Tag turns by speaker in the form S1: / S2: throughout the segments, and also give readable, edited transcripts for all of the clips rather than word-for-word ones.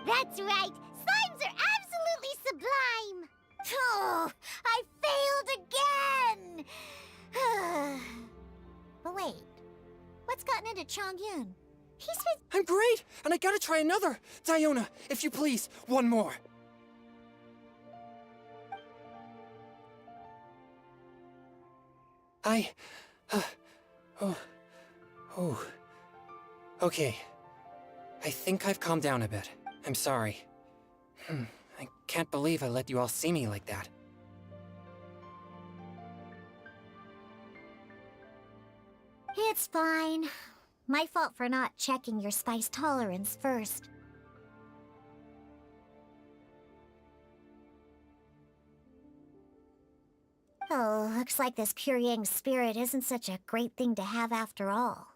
S1: That's right! Slimes are absolutely sublime! Oh, I failed again! But wait, what's gotten into Chongyun? He's been—
S2: I'm great, and I gotta try another! Diona, if you please, one more! Okay. I think I've calmed down a bit. I'm sorry. I can't believe I let you all see me like that.
S1: It's fine. My fault for not checking your spice tolerance first. Oh, looks like this pure yang spirit isn't such a great thing to have after all.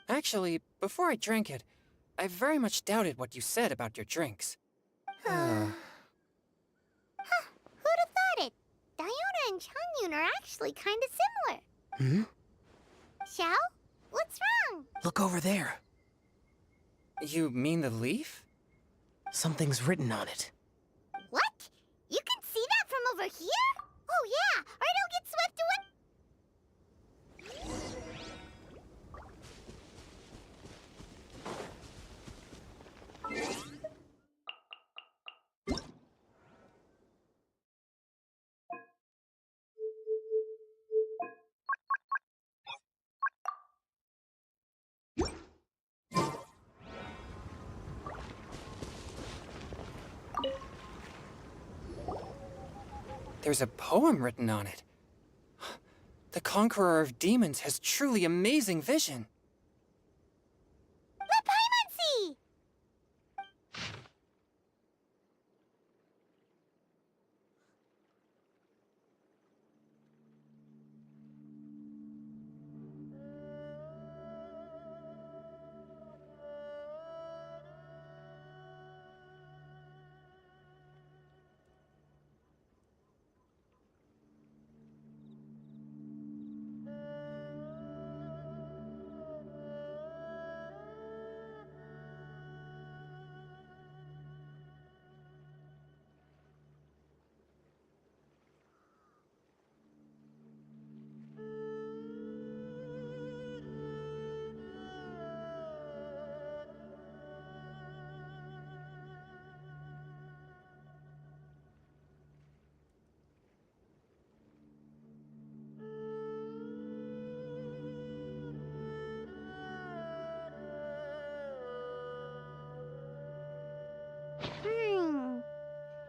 S2: Actually, before I drank it, I very much doubted what you said about your drinks.
S1: Huh, who'd have thought it? Diona and Chongyun are actually kinda similar. Xiao? What's wrong?
S3: Look over there.
S2: You mean the leaf?
S3: Something's written on it.
S1: What? You can see that from over here? Oh yeah, or it'll get swept away.
S2: There's a poem written on it. The Conqueror of Demons has truly amazing vision.
S1: Let Paimon see!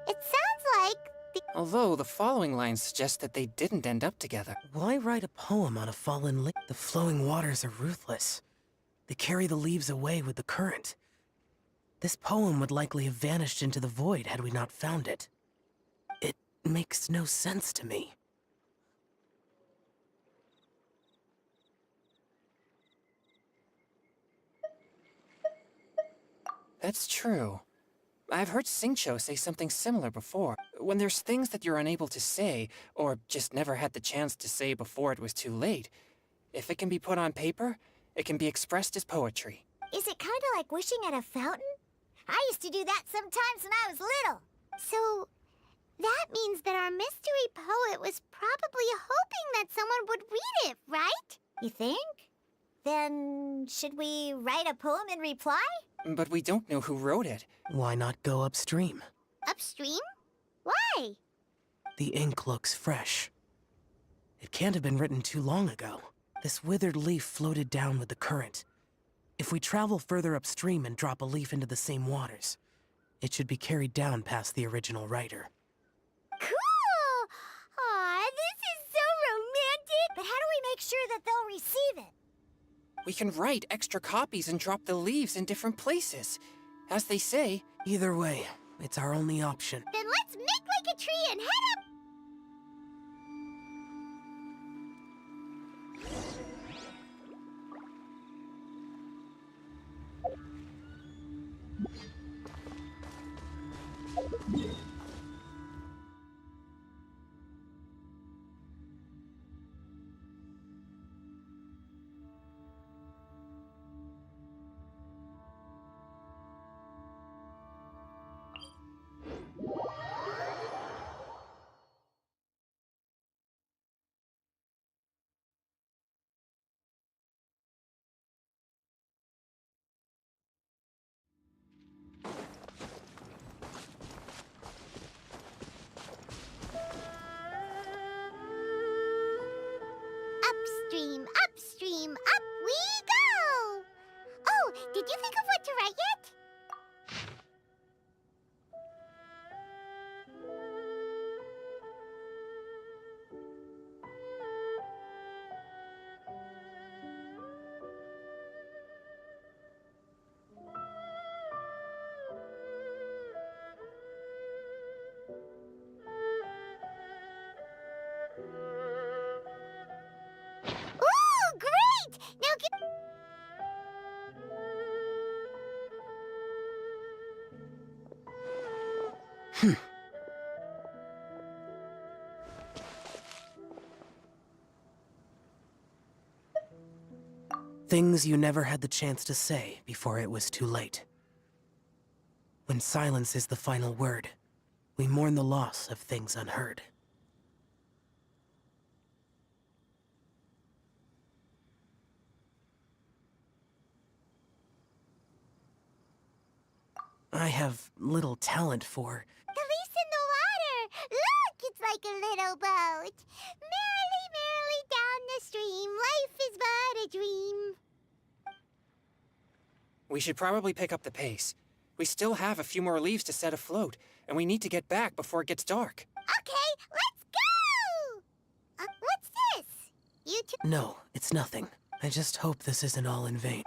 S1: It sounds like the—
S2: Although the following lines suggest that they didn't end up together.
S3: Why write a poem on a fallen leaf? The flowing waters are ruthless. They carry the leaves away with the current. This poem would likely have vanished into the void had we not found it. It makes no sense to me.
S2: That's true. I've heard Xingqiu say something similar before. When there's things that you're unable to say, or just never had the chance to say before it was too late, if it can be put on paper, it can be expressed as poetry.
S1: Is it kinda like wishing at a fountain? I used to do that sometimes when I was little. So, that means that our mystery poet was probably hoping that someone would read it, right? You think? Then, should we write a poem in reply?
S2: But we don't know who wrote it.
S3: Why not go upstream?
S1: Upstream? Why?
S3: The ink looks fresh. It can't have been written too long ago. This withered leaf floated down with the current. If we travel further upstream and drop a leaf into the same waters, it should be carried down past the original writer.
S1: Cool! Aw, this is so romantic! But how do we make sure that they'll receive it?
S2: We can write extra copies and drop the leaves in different places. As they say,
S3: Either way, it's our only option.
S1: Then let's make like a tree and head up!
S3: Things you never had the chance to say before it was too late. When silence is the final word, we mourn the loss of things unheard. I have little talent for...
S1: The leaf's in the water! Look, it's like a little boat. Merrily, merrily down the stream, life is but a dream.
S2: We should probably pick up the pace. We still have a few more leaves to set afloat, and we need to get back before it gets dark.
S1: Okay, let's go! What's this? You two...
S3: No, it's nothing. I just hope this isn't all in vain.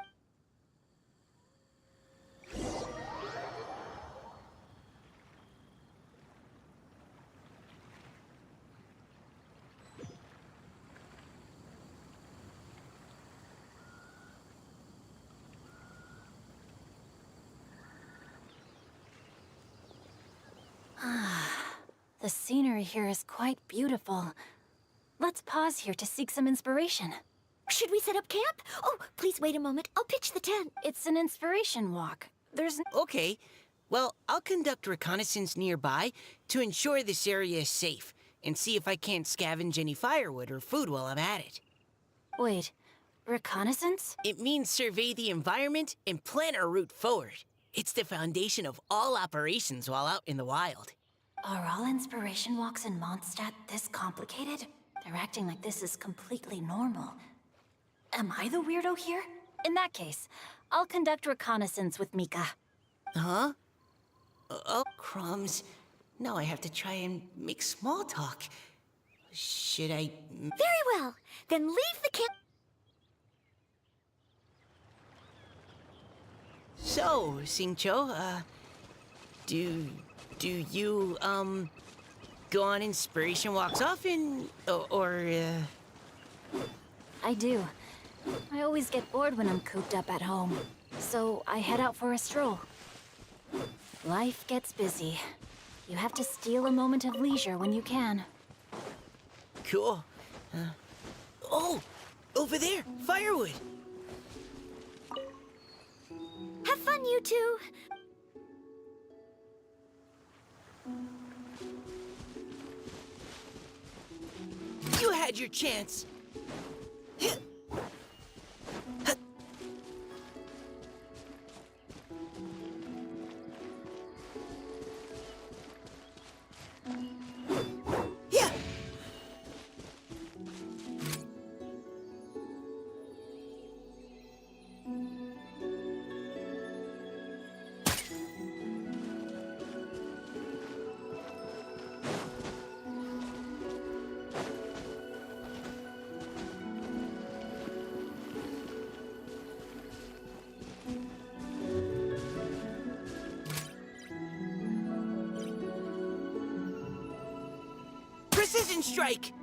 S4: The scenery here is quite beautiful. Let's pause here to seek some inspiration.
S5: Should we set up camp? Oh, please wait a moment. I'll pitch the tent.
S4: It's an inspiration walk. There's
S6: Okay. Well, I'll conduct reconnaissance nearby to ensure this area is safe, and see if I can't scavenge any firewood or food while I'm at it.
S4: Wait, reconnaissance?
S6: It means survey the environment and plan our route forward. It's the foundation of all operations while out in the wild.
S4: Are all inspiration walks in Mondstadt this complicated? They're acting like this is completely normal. Am I the weirdo here? In that case, I'll conduct reconnaissance with Mika.
S6: Huh? Oh, crumbs. Now I have to try and make small talk. Should I...
S5: Very well. Then leave the camp.
S6: So, Xingqiu, do you, go on inspiration walks often?
S4: I do. I always get bored when I'm cooped up at home, so I head out for a stroll. Life gets busy. You have to steal a moment of leisure when you can.
S6: Cool. Oh! Over there! Firewood!
S5: Have fun, you two.
S6: You had your chance! Yeah! Precision strike!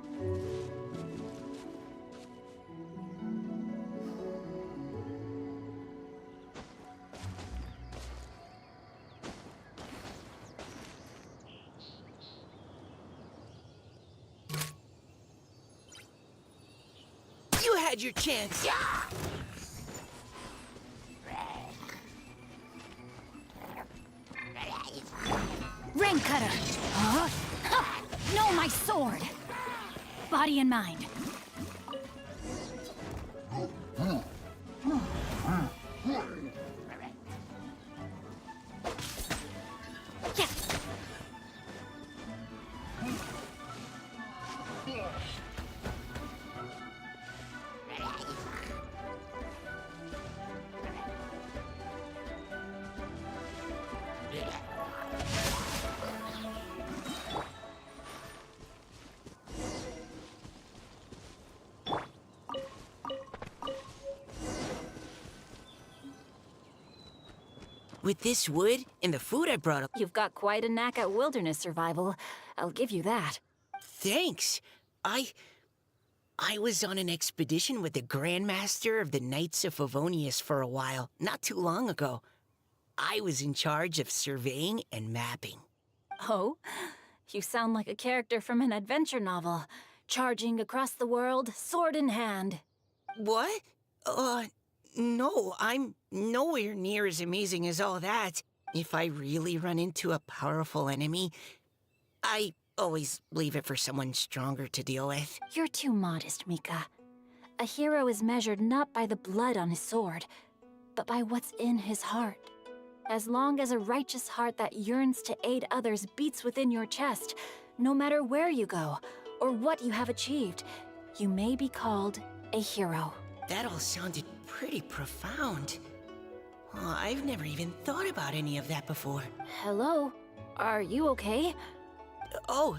S6: You had your chance!
S4: Rain cutter! Huh? Ha! No, my sword! Body and mind. Yeah.
S6: With this wood and the food I brought up...
S4: You've got quite a knack at wilderness survival. I'll give you that.
S6: Thanks. I was on an expedition with the Grandmaster of the Knights of Favonius for a while, not too long ago. I was in charge of surveying and mapping.
S4: Oh, you sound like a character from an adventure novel, charging across the world, sword in hand.
S6: What? No, I'm nowhere near as amazing as all that. If I really run into a powerful enemy, I always leave it for someone stronger to deal with.
S4: You're too modest, Mika. A hero is measured not by the blood on his sword, but by what's in his heart. As long as a righteous heart that yearns to aid others beats within your chest, no matter where you go or what you have achieved, you may be called a hero.
S6: That all sounded pretty profound. Oh, I've never even thought about any of that before.
S4: Hello? Are you okay?
S6: Oh,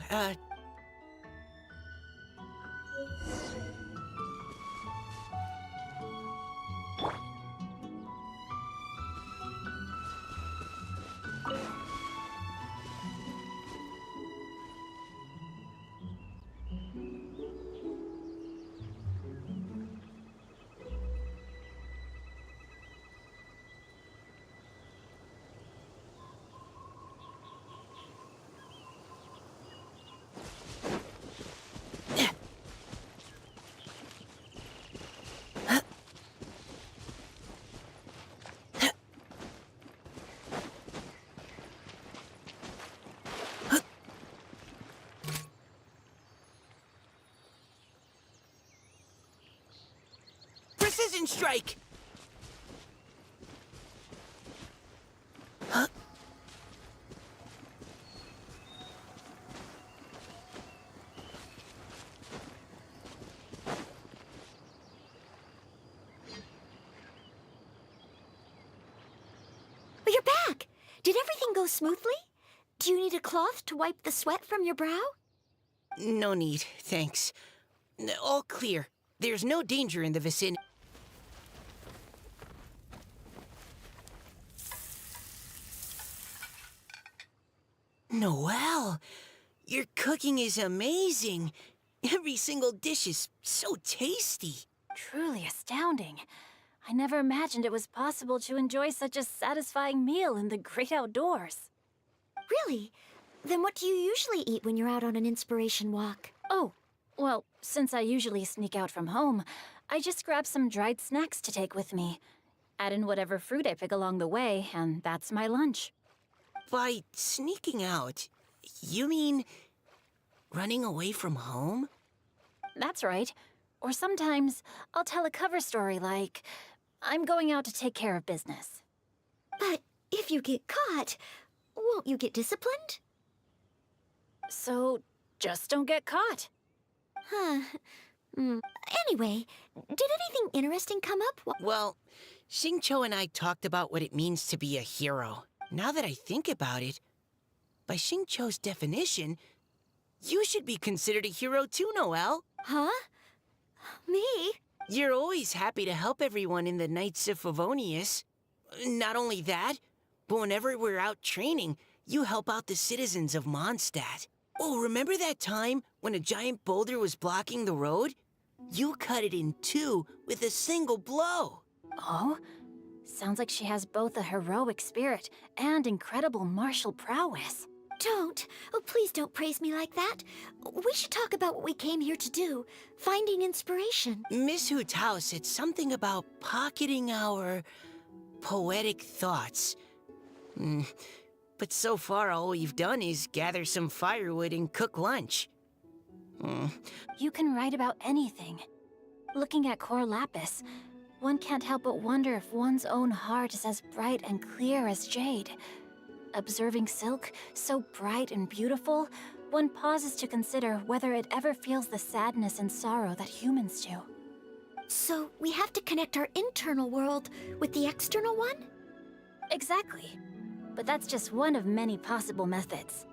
S6: precision strike!
S5: But you're back! Did everything go smoothly? Do you need a cloth to wipe the sweat from your brow?
S6: No need, thanks. All clear. There's no danger in the vicinity. Noelle, your cooking is amazing. Every single dish is so tasty.
S4: Truly astounding. I never imagined it was possible to enjoy such a satisfying meal in the great outdoors.
S5: Really? Then what do you usually eat when you're out on an inspiration walk?
S4: Oh, well, since I usually sneak out from home, I just grab some dried snacks to take with me. Add in whatever fruit I pick along the way, and that's my lunch.
S6: By sneaking out, you mean running away from home?
S4: That's right. Or sometimes I'll tell a cover story like, I'm going out to take care of business.
S5: But if you get caught, won't you get disciplined?
S4: So just don't get caught.
S5: Huh. Anyway, did anything interesting come up?
S6: Well, Xingqiu and I talked about what it means to be a hero. Now that I think about it, by Xingqiu's definition, you should be considered a hero too, Noelle.
S5: Huh? Me?
S6: You're always happy to help everyone in the Knights of Favonius. Not only that, but whenever we're out training, you help out the citizens of Mondstadt. Oh, remember that time when a giant boulder was blocking the road? You cut it in two with a single blow.
S4: Oh? Sounds like she has both a heroic spirit and incredible martial prowess.
S5: Don't. Oh, please don't praise me like that. We should talk about what we came here to do. Finding inspiration.
S6: Miss Hu Tao said something about pocketing our poetic thoughts. But so far, all we've done is gather some firewood and cook lunch.
S4: You can write about anything. Looking at Cor Lapis, one can't help but wonder if one's own heart is as bright and clear as jade. Observing silk, so bright and beautiful, one pauses to consider whether it ever feels the sadness and sorrow that humans do.
S5: So we have to connect our internal world with the external one?
S4: Exactly. But that's just one of many possible methods.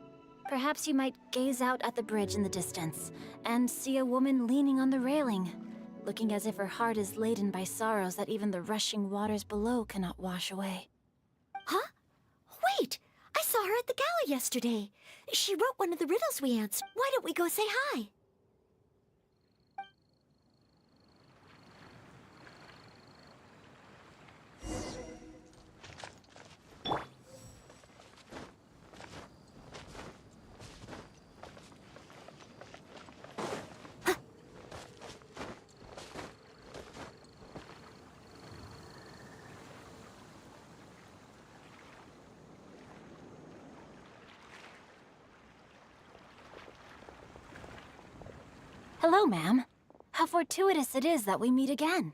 S4: Perhaps you might gaze out at the bridge in the distance and see a woman leaning on the railing, looking as if her heart is laden by sorrows that even the rushing waters below cannot wash away.
S5: Huh? Wait! I saw her at the gala yesterday. She wrote one of the riddles we answered. Why don't we go say hi?
S4: Hello, ma'am. How fortuitous it is that we meet again.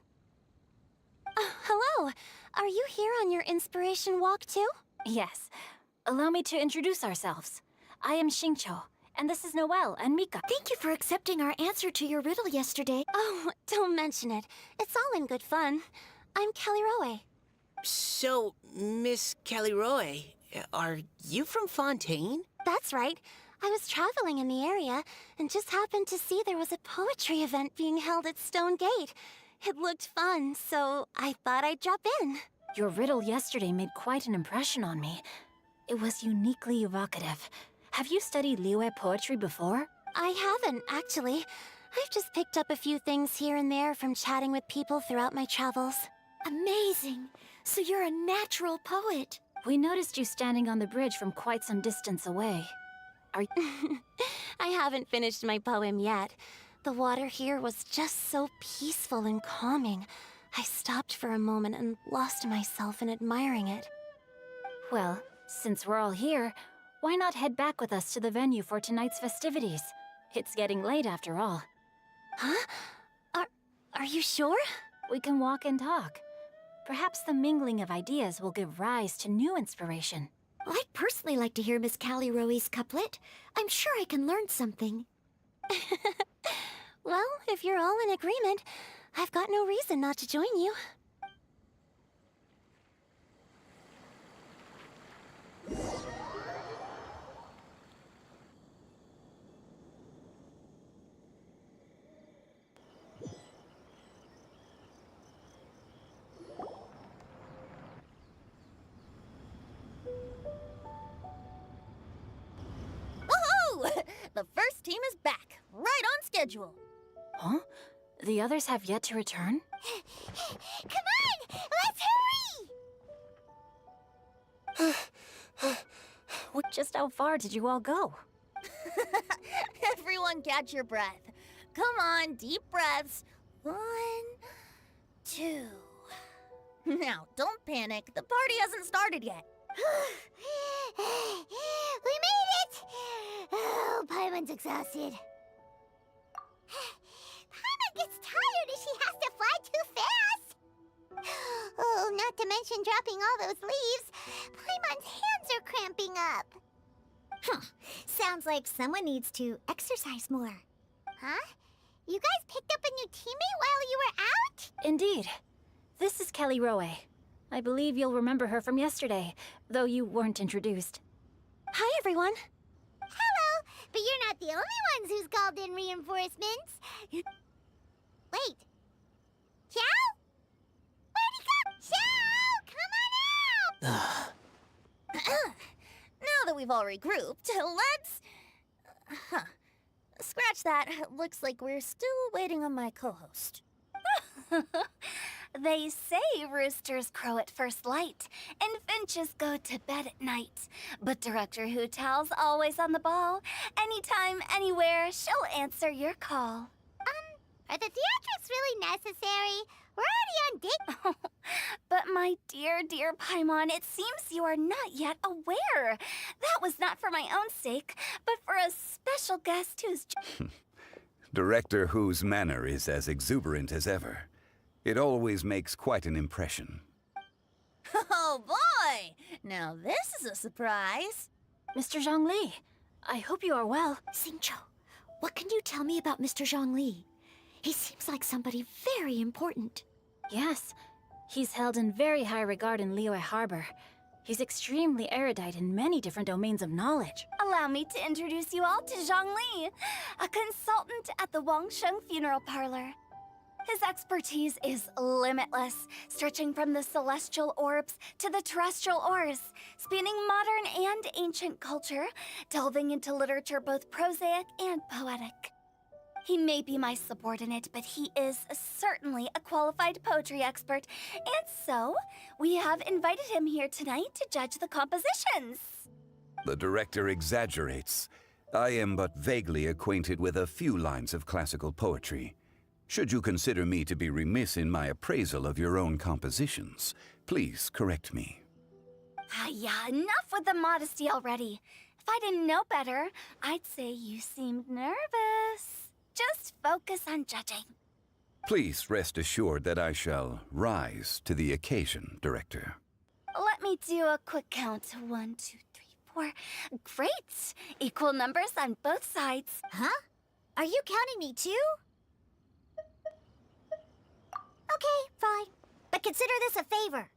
S5: Hello. Are you here on your inspiration walk too?
S4: Yes. Allow me to introduce ourselves. I am Xingqiu, and this is Noelle and Mika.
S5: Thank you for accepting our answer to your riddle yesterday. Oh, don't mention it. It's all in good fun. I'm Kelly Rowe.
S6: So, Miss Caliroy, are you from Fontaine?
S5: That's right. I was traveling in the area and just happened to see there was a poetry event being held at Stone Gate. It looked fun, so I thought I'd drop in.
S4: Your riddle yesterday made quite an impression on me. It was uniquely evocative. Have you studied Liyue poetry before?
S5: I haven't, actually. I've just picked up a few things here and there from chatting with people throughout my travels. Amazing! So you're a natural poet.
S4: We noticed you standing on the bridge from quite some distance away. Are
S5: I haven't finished my poem yet. The water here was just so peaceful and calming. I stopped for a moment and lost myself in admiring it.
S4: Well, since we're all here, why not head back with us to the venue for tonight's festivities? It's getting late after all.
S5: Huh? Are you sure?
S4: We can walk and talk. Perhaps the mingling of ideas will give rise to new inspiration.
S5: I'd personally like to hear Miss Callie Rowe's couplet. I'm sure I can learn something. Well, if you're all in agreement, I've got no reason not to join you.
S7: The first team is back, right on schedule.
S4: Huh? The others have yet to return?
S1: Come on! Let's hurry!
S4: Just how far did you all go?
S7: Everyone catch your breath. Come on, deep breaths. 1, 2. Now, don't panic. The party hasn't started yet.
S1: We made it! Oh, Paimon's exhausted. Paimon gets tired if she has to fly too fast. Oh, not to mention dropping all those leaves. Paimon's hands are cramping up. Sounds like someone needs to exercise more. Huh? You guys picked up a new teammate while you were out?
S4: Indeed. This is Kelly Rowe. I believe you'll remember her from yesterday, though you weren't introduced.
S5: Hi, everyone.
S1: Hello, but you're not the only ones who's called in reinforcements. Wait. Xiao? Where'd he go? Xiao, come on out!
S7: Now that we've all regrouped, let's... Scratch that. Looks like we're still waiting on my co-host.
S5: They say roosters crow at first light, and finches go to bed at night. But Director Hu Tao's always on the ball. Anytime, anywhere, she'll answer your call.
S1: Are the theatrics really necessary? We're already on date.
S5: But my dear, dear Paimon, it seems you are not yet aware. That was not for my own sake, but for a special guest who's...
S8: Director Who's manner is as exuberant as ever. It always makes quite an impression.
S7: Oh boy! Now this is a surprise.
S4: Mr. Zhongli, I hope you are well.
S5: Xingqiu, what can you tell me about Mr. Zhongli? He seems like somebody very important.
S4: Yes, he's held in very high regard in Liyue Harbor. He's extremely erudite in many different domains of knowledge.
S5: Allow me to introduce you all to Zhongli, a consultant at the Wangsheng Funeral Parlor. His expertise is limitless, stretching from the celestial orbs to the terrestrial ores, spanning modern and ancient culture, delving into literature both prosaic and poetic. He may be my subordinate, but he is certainly a qualified poetry expert, and so we have invited him here tonight to judge the compositions.
S8: The director exaggerates. I am but vaguely acquainted with a few lines of classical poetry. Should you consider me to be remiss in my appraisal of your own compositions, please correct me.
S5: Yeah, enough with the modesty already. If I didn't know better, I'd say you seemed nervous. just focus on judging.
S8: Please rest assured that I shall rise to the occasion, Director.
S5: Let me do a quick count. 1, 2, 3, 4. Great! Equal numbers on both sides.
S1: Huh? Are you counting me too? Okay, fine. But consider this a favor.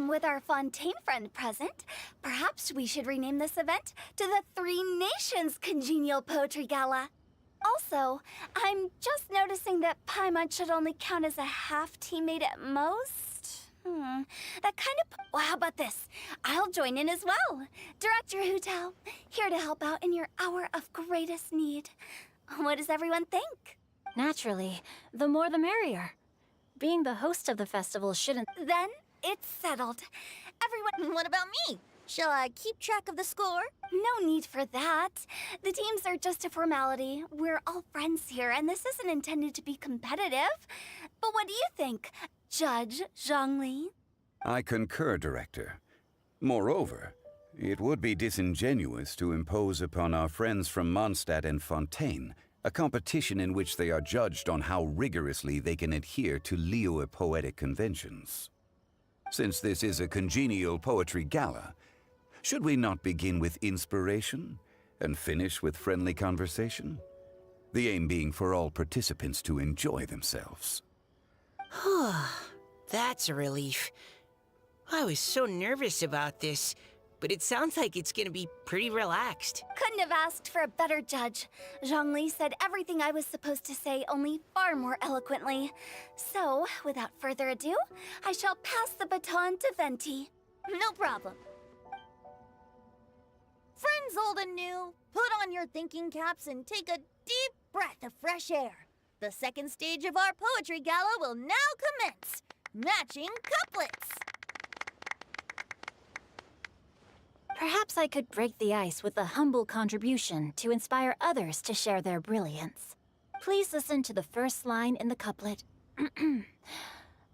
S5: With our Fontaine friend present, perhaps we should rename this event to the Three Nations Congenial Poetry Gala. Also, I'm just noticing that Paimon should only count as a half teammate at most. That kind of... Well, how about this? I'll join in as well. Director Hu Tao, here to help out in your hour of greatest need. What does everyone think?
S4: Naturally, the more the merrier. Being the host of the festival shouldn't...
S5: Then it's settled. Everyone...
S7: What about me? Shall I keep track of the score?
S5: No need for that. The teams are just a formality. We're all friends here, and this isn't intended to be competitive. But what do you think, Judge Zhongli?
S8: I concur, Director. Moreover, it would be disingenuous to impose upon our friends from Mondstadt and Fontaine a competition in which they are judged on how rigorously they can adhere to Liyue poetic conventions. Since this is a congenial poetry gala, should we not begin with inspiration and finish with friendly conversation? The aim being for all participants to enjoy themselves.
S6: That's a relief. I was so nervous about this, but it sounds like it's gonna be pretty relaxed.
S5: Couldn't have asked for a better judge. Zhongli said everything I was supposed to say, only far more eloquently. So, without further ado, I shall pass the baton to Venti.
S7: No problem. Friends old and new, put on your thinking caps and take a deep breath of fresh air. The second stage of our poetry gala will now commence. Matching couplets.
S4: Perhaps I could break the ice with a humble contribution to inspire others to share their brilliance. Please listen to the first line in the couplet.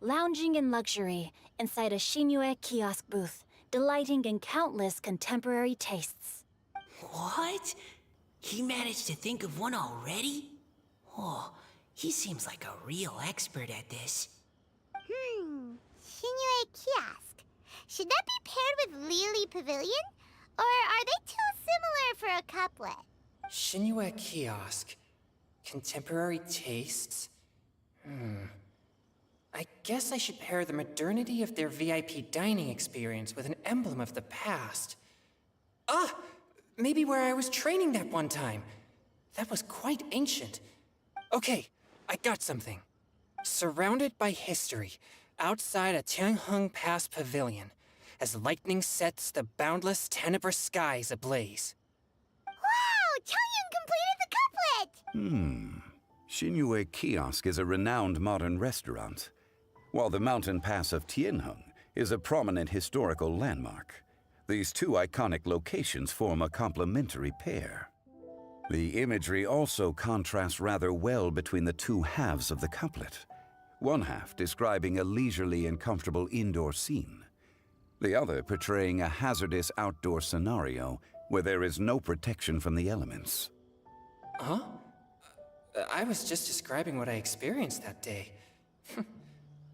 S4: Lounging in luxury inside a Shinue kiosk booth, delighting in countless contemporary tastes.
S6: What? He managed to think of one already? Oh, he seems like a real expert at this.
S1: Shinue Kiosk. Should that be paired with Lily Pavilion? Or are they too similar for a couplet?
S2: Shinue Kiosk. Contemporary tastes? I guess I should pair the modernity of their VIP dining experience with an emblem of the past. Ah! Maybe where I was training that one time. That was quite ancient. Okay, I got something. Surrounded by history, outside a Tianheng Pass pavilion, as lightning sets the boundless tenebrous skies ablaze.
S1: Wow! Chongyun completed the couplet!
S8: Shinue Kiosk is a renowned modern restaurant, while the mountain pass of Tianheng is a prominent historical landmark. These two iconic locations form a complementary pair. The imagery also contrasts rather well between the two halves of the couplet. One half describing a leisurely and comfortable indoor scene, the other portraying a hazardous outdoor scenario where there is no protection from the elements.
S2: Huh? I was just describing what I experienced that day.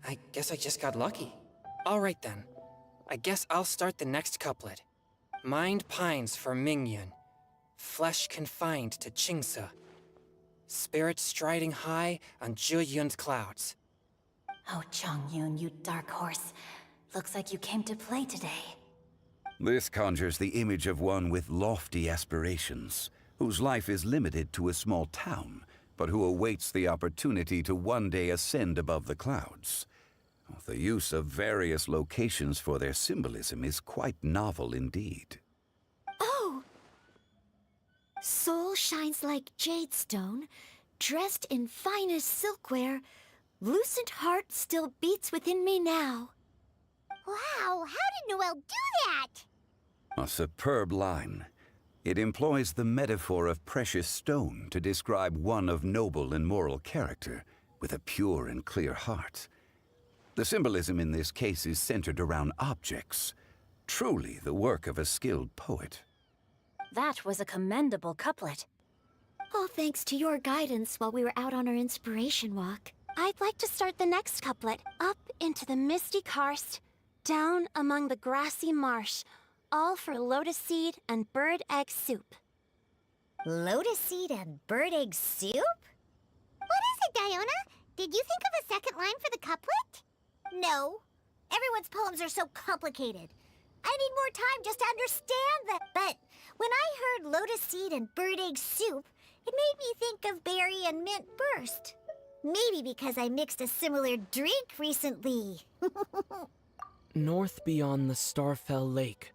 S2: I guess I just got lucky. All right then. I guess I'll start the next couplet. Mind pines for Mingyun. Flesh confined to Qingse. Spirit striding high on Zheyun's clouds.
S4: Oh, Chongyun, you dark horse. Looks like you came to play today.
S8: This conjures the image of one with lofty aspirations, whose life is limited to a small town, but who awaits the opportunity to one day ascend above the clouds. The use of various locations for their symbolism is quite novel indeed.
S1: Oh! Soul shines like jadestone, dressed in finest silkware. Lucent heart still beats within me now. Wow, how did Noelle do that?
S8: A superb line. It employs the metaphor of precious stone to describe one of noble and moral character, with a pure and clear heart. The symbolism in this case is centered around objects, truly the work of a skilled poet.
S4: That was a commendable couplet.
S1: All thanks to your guidance while we were out on our inspiration walk. I'd like to start the next couplet. Up into the misty karst, down among the grassy marsh, all for lotus seed and bird egg soup. Lotus seed and bird egg soup? What is it, Diona? Did you think of a second line for the couplet? No. Everyone's poems are so complicated. I need more time just to understand them. But when I heard lotus seed and bird egg soup, it made me think of berry and mint burst. Maybe because I mixed a similar drink recently.
S9: North beyond the Starfell Lake.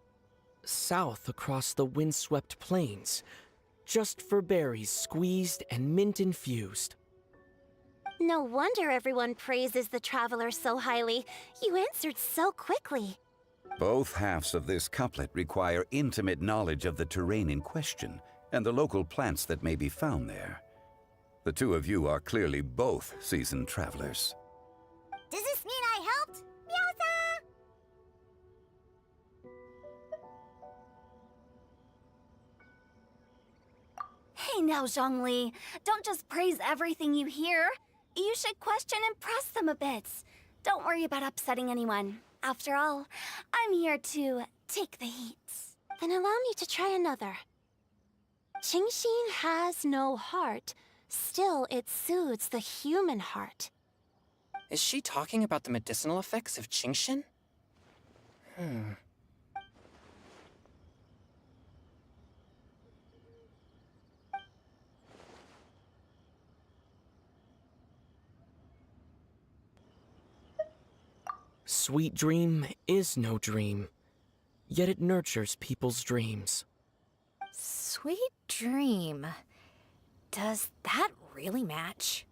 S9: South across the windswept plains. Just for berries squeezed and mint infused.
S1: No wonder everyone praises the traveler so highly. You answered so quickly.
S8: Both halves of this couplet require intimate knowledge of the terrain in question and the local plants that may be found there. The two of you are clearly both seasoned travelers.
S1: Does this mean I helped? Meowsa!
S5: Hey now, Zhongli. Don't just praise everything you hear. You should question and press them a bit. Don't worry about upsetting anyone. After all, I'm here to take the heat.
S1: Then allow me to try another. Genshin has no heart. Still, it soothes the human heart.
S2: Is she talking about the medicinal effects of Genshin?
S9: Sweet dream is no dream, yet it nurtures people's dreams.
S4: Sweet dream. Does that really match?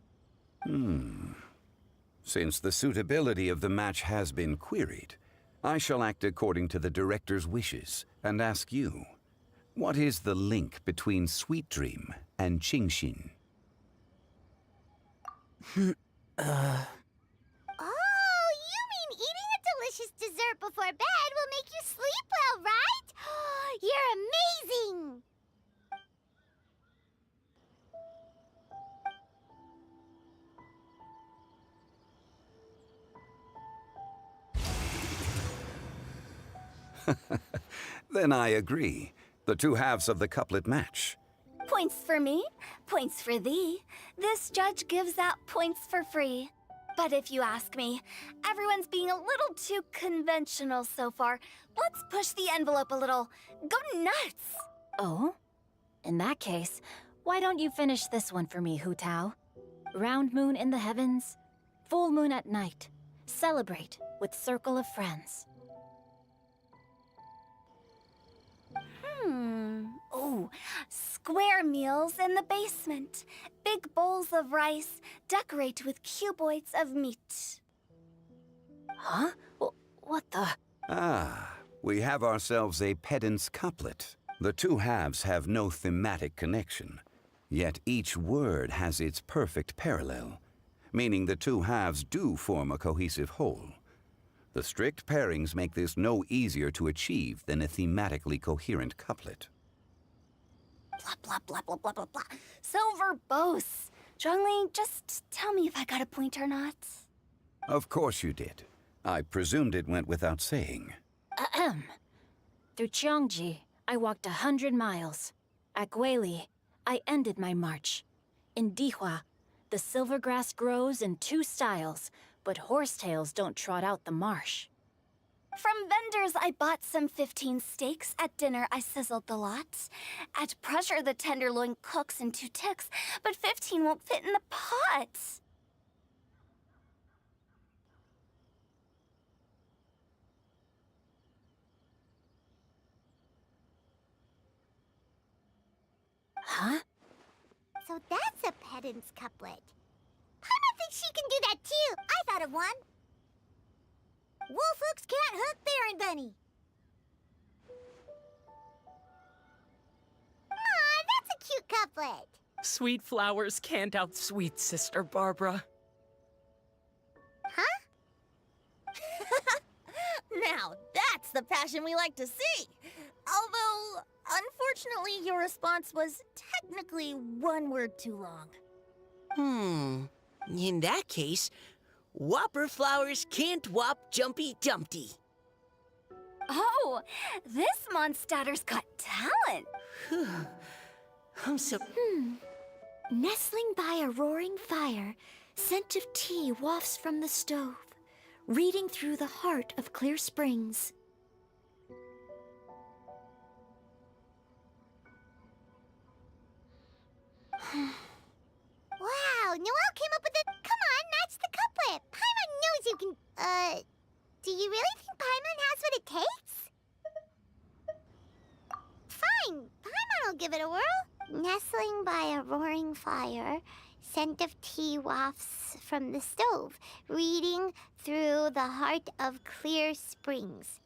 S8: Since the suitability of the match has been queried, I shall act according to the director's wishes and ask you, what is the link between Sweet Dream and Genshin?
S1: Oh, you mean eating a delicious dessert before bed will make you sleep well, right? You're amazing!
S8: Then I agree. The two halves of the couplet match.
S5: Points for me, points for thee. This judge gives out points for free. But if you ask me, everyone's being a little too conventional so far. Let's push the envelope a little. Go nuts!
S4: Oh? In that case, why don't you finish this one for me, Hu Tao? Round moon in the heavens, full moon at night. Celebrate with circle of friends.
S5: Oh, square meals in the basement. Big bowls of rice, decorate with cuboids of meat.
S4: Huh? What the?
S8: Ah, we have ourselves a pedant's couplet. The two halves have no thematic connection, yet each word has its perfect parallel, meaning the two halves do form a cohesive whole. The strict pairings make this no easier to achieve than a thematically coherent couplet.
S5: Blah, blah, blah, blah, blah, blah, blah. So verbose. Zhongli, just tell me if I got a point or not.
S8: Of course you did. I presumed it went without saying.
S4: Ahem. Through Cheongji, I walked 100 miles. At Guili, I ended my march. In Dihua, the silver grass grows in 2 styles, but horsetails don't trot out the marsh.
S5: From vendors, I bought some 15 steaks. At dinner, I sizzled the lot. At pressure, the tenderloin cooks in 2 ticks, but 15 won't fit in the pot.
S4: Huh?
S1: So that's a pedant's couplet. Paimon thinks she can do that too. I thought of one. Wolf hooks can't hook Baron Bunny. Aw, that's a cute couplet.
S3: Sweet flowers can't outsweet Sister Barbara.
S1: Huh?
S7: Now, that's the passion we like to see. Although, unfortunately, your response was technically one word too long.
S6: In that case, Whopper flowers can't whop Jumpy Dumpty.
S5: Oh, this Mondstatter's got talent.
S6: I'm so...
S1: Nestling by a roaring fire, scent of tea wafts from the stove, reading through the heart of Clear Springs. Wow, Noelle came up with it. Come on, match the couplet. Paimon knows you can. Do you really think Paimon has what it takes? Fine, Paimon will give it a whirl. Nestling by a roaring fire, scent of tea wafts from the stove, reading through the heart of Clear Springs.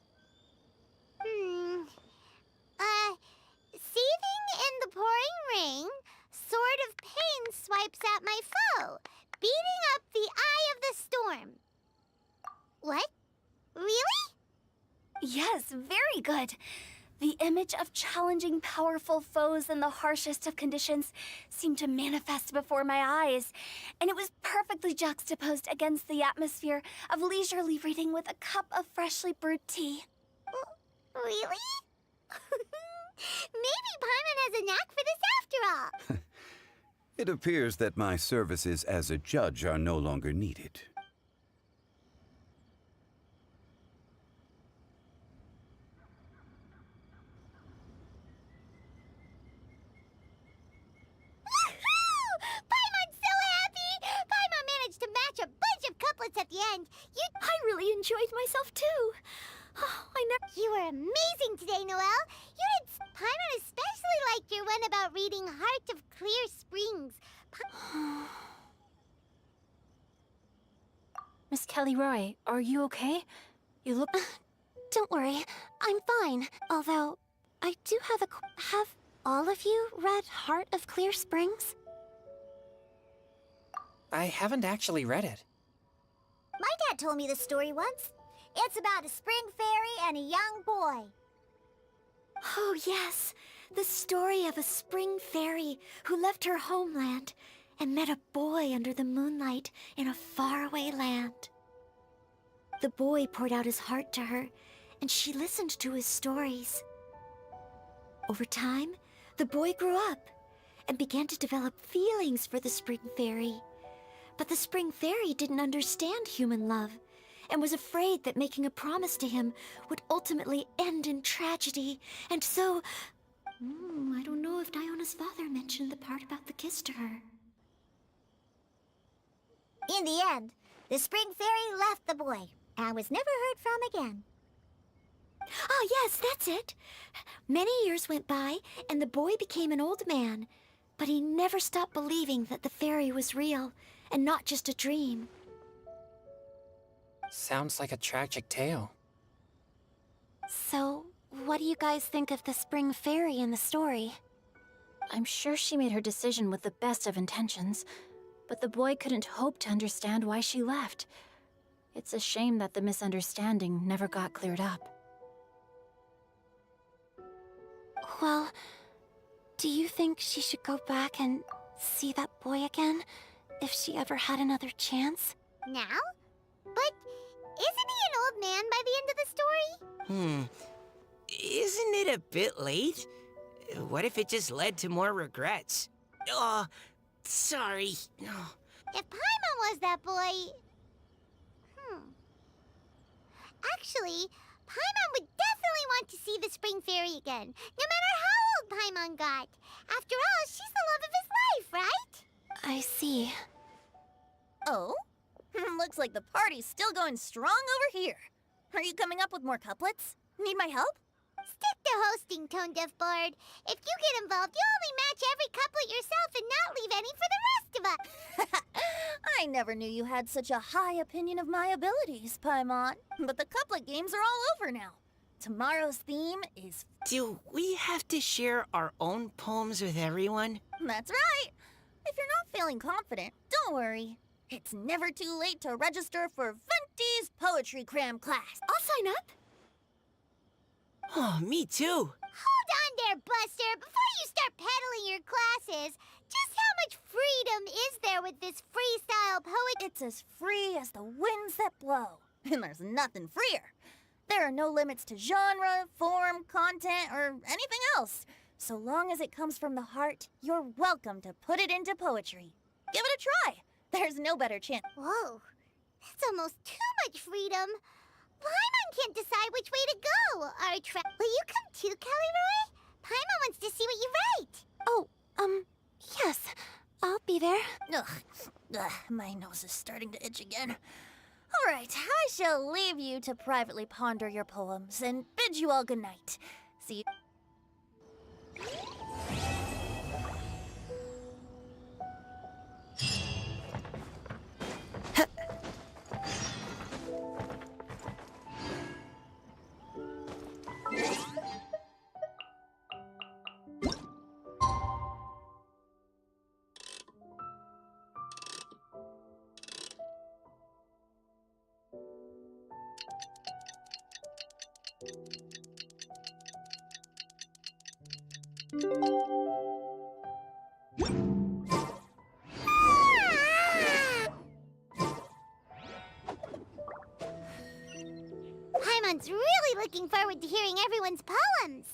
S1: Seething in the pouring rain, sword of pain swipes at my foe, beating up the eye of the storm. What? Really?
S5: Yes, very good. The image of challenging powerful foes in the harshest of conditions seemed to manifest before my eyes, and it was perfectly juxtaposed against the atmosphere of leisurely reading with a cup of freshly brewed tea.
S1: Really? Maybe Paimon has a knack for this after all.
S8: It appears that my services as a judge are no longer needed.
S1: Paimon's so happy! Paimon managed to match a bunch of couplets at the end.
S4: I really enjoyed myself too. Oh,
S1: You were amazing today, Noelle. You did. Paimon especially liked your one about reading Heart of Clear Springs.
S4: Miss Kelly Roy, are you okay? You look...
S1: Don't worry, I'm fine. Although, I do have have all of you read Heart of Clear Springs?
S2: I haven't actually read it.
S1: My dad told me the story once. It's about a spring fairy and a young boy. Oh, yes. The story of a spring fairy who left her homeland and met a boy under the moonlight in a faraway land. The boy poured out his heart to her, and she listened to his stories. Over time, the boy grew up and began to develop feelings for the spring fairy. But the spring fairy didn't understand human love and was afraid that making a promise to him would ultimately end in tragedy. And so... I don't know if Diona's father mentioned the part about the kiss to her. In the end, the spring fairy left the boy and was never heard from again. Ah, yes, that's it. Many years went by, and the boy became an old man. But he never stopped believing that the fairy was real, and not just a dream.
S2: Sounds like a tragic tale.
S1: So, what do you guys think of the spring fairy in the story?
S4: I'm sure she made her decision with the best of intentions, but the boy couldn't hope to understand why she left. It's a shame that the misunderstanding never got cleared up.
S1: Well, do you think she should go back and see that boy again, if she ever had another chance? Now? But isn't he an old man by the end of the story?
S6: Isn't it a bit late? What if it just led to more regrets? Oh, sorry. Oh.
S1: If Paimon was that boy... Actually, Paimon would definitely want to see the spring fairy again, no matter how old Paimon got. After all, she's the love of his life, right? I see.
S7: Oh? Looks like the party's still going strong over here. Are you coming up with more couplets? Need my help?
S1: Stick to hosting, Tone Deaf Bard. If you get involved, you'll only match every couplet yourself and not leave any for the rest of us.
S7: I never knew you had such a high opinion of my abilities, Paimon. But the couplet games are all over now. Tomorrow's theme is...
S6: Do we have to share our own poems with everyone?
S7: That's right. If you're not feeling confident, don't worry. It's never too late to register for Venti's Poetry Cram class.
S1: I'll sign up.
S6: Oh, me too.
S1: Hold on there, there, Buster. Before you start peddling your classes, just how much freedom is there with this freestyle poetry?
S7: It's as free as the winds that blow. And there's nothing freer. There are no limits to genre, form, content, or anything else. So long as it comes from the heart, you're welcome to put it into poetry. Give it a try. There's no better chance.
S1: Whoa, that's almost too much freedom. Paimon can't decide which way to go. Will you come too, Kelly Roy? Paimon wants to see what you write.
S5: Oh, yes. I'll be there.
S7: Ugh, my nose is starting to itch again. All right, I shall leave you to privately ponder your poems and bid you all good night. See you.
S1: Paimon's really looking forward to hearing everyone's poems.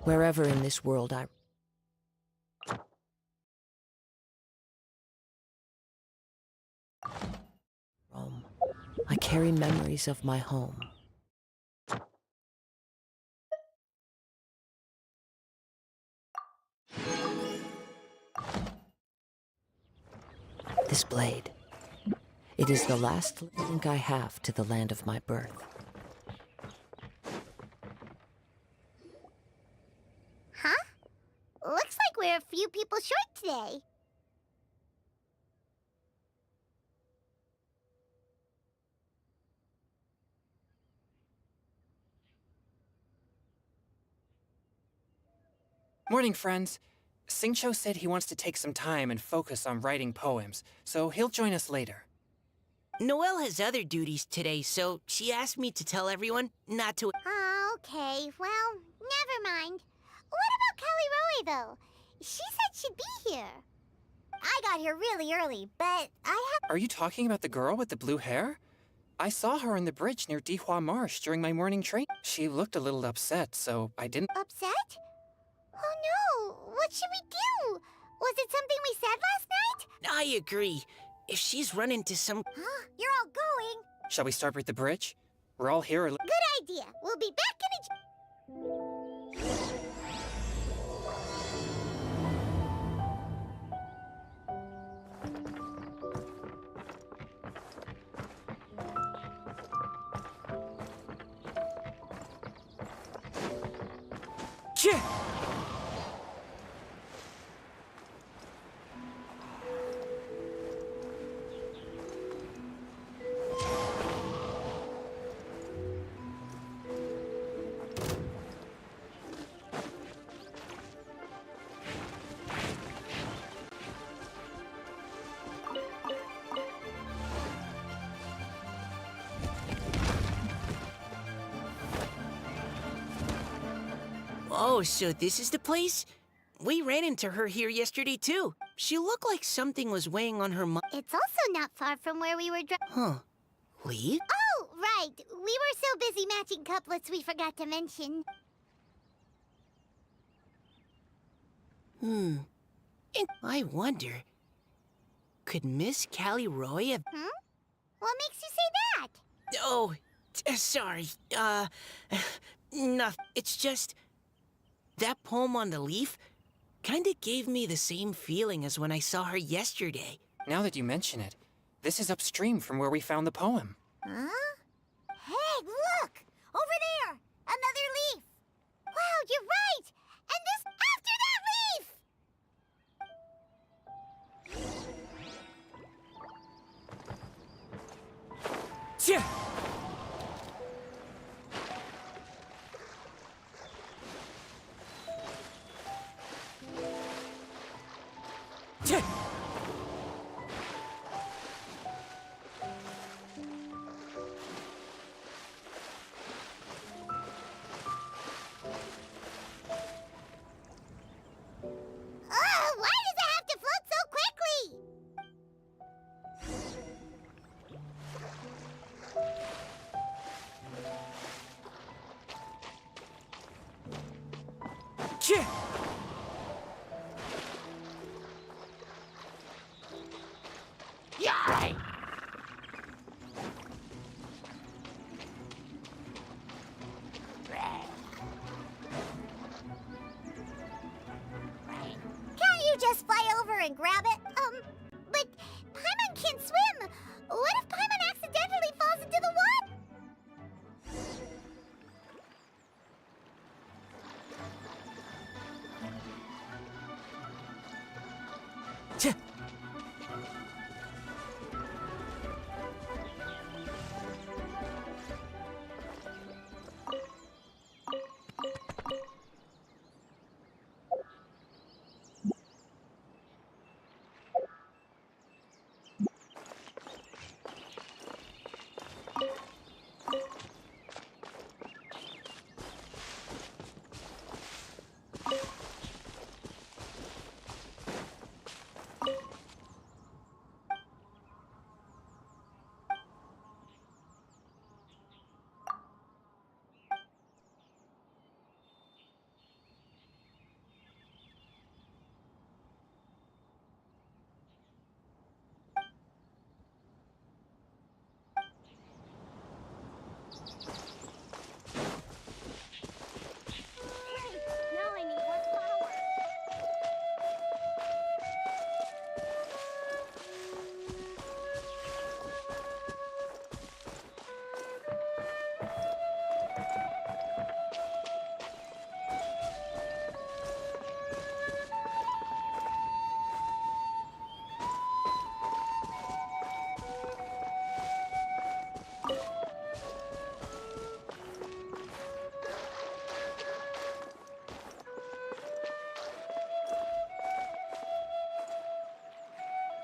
S10: Wherever in this world I roam, I carry memories of my home. This blade, it is the last link I have to the land of my birth.
S1: Huh? Looks like we're a few people short today.
S2: Morning, friends. Singcho said he wants to take some time and focus on writing poems, so he'll join us later.
S6: Noelle has other duties today, so she asked me to tell everyone not to.
S1: Oh, okay. Well, never mind. What about Kelly Roy, though? She said she'd be here. I got here really early, but I have...
S2: Are you talking about the girl with the blue hair? I saw her on the bridge near Dihua Marsh during my morning train. She looked a little upset, so I didn't...
S1: Upset? Oh no! What should we do? Was it something we said last night?
S6: I agree. If she's run into some...
S1: Huh? You're all going?
S2: Shall we start with the bridge? We're all here...
S1: Good idea. We'll be back in a...
S2: Chih!
S6: Oh, so this is the place? We ran into her here yesterday, too. She looked like something was weighing on her mind.
S1: It's also not far from where we were
S6: Huh. Lee?
S1: Oh, right. We were so busy matching couplets we forgot to mention.
S6: And I wonder, could Miss Callie Roy have...
S1: What makes you say that?
S6: Oh, sorry. Nothing. It's just... That poem on the leaf kinda gave me the same feeling as when I saw her yesterday.
S2: Now that you mention it, this is upstream from where we found the poem.
S1: Huh? Hey, look! Over there! Another leaf! Wow, you're right! And this after that leaf!
S2: Chih! Chih!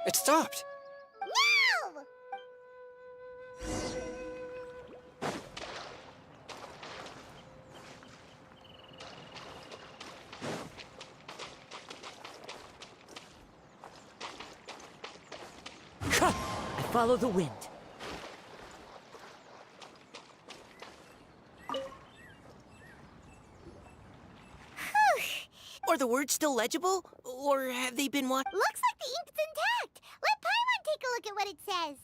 S2: It stopped.
S1: No!
S10: I follow the wind.
S6: Are the words still legible? Or have they been
S1: Looks like the ink's intact. Let Paimon take a look at what it says.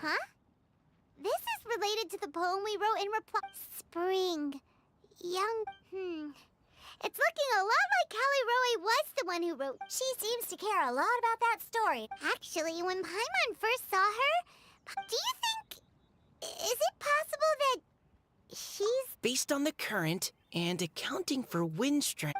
S1: Huh? This is related to the poem we wrote in reply. Spring. It's looking a lot like Callie Roe was the one who wrote. She seems to care a lot about that story. Actually, when Paimon first saw her, do you think... Is it possible that she's...
S6: based on the current and accounting for wind strength?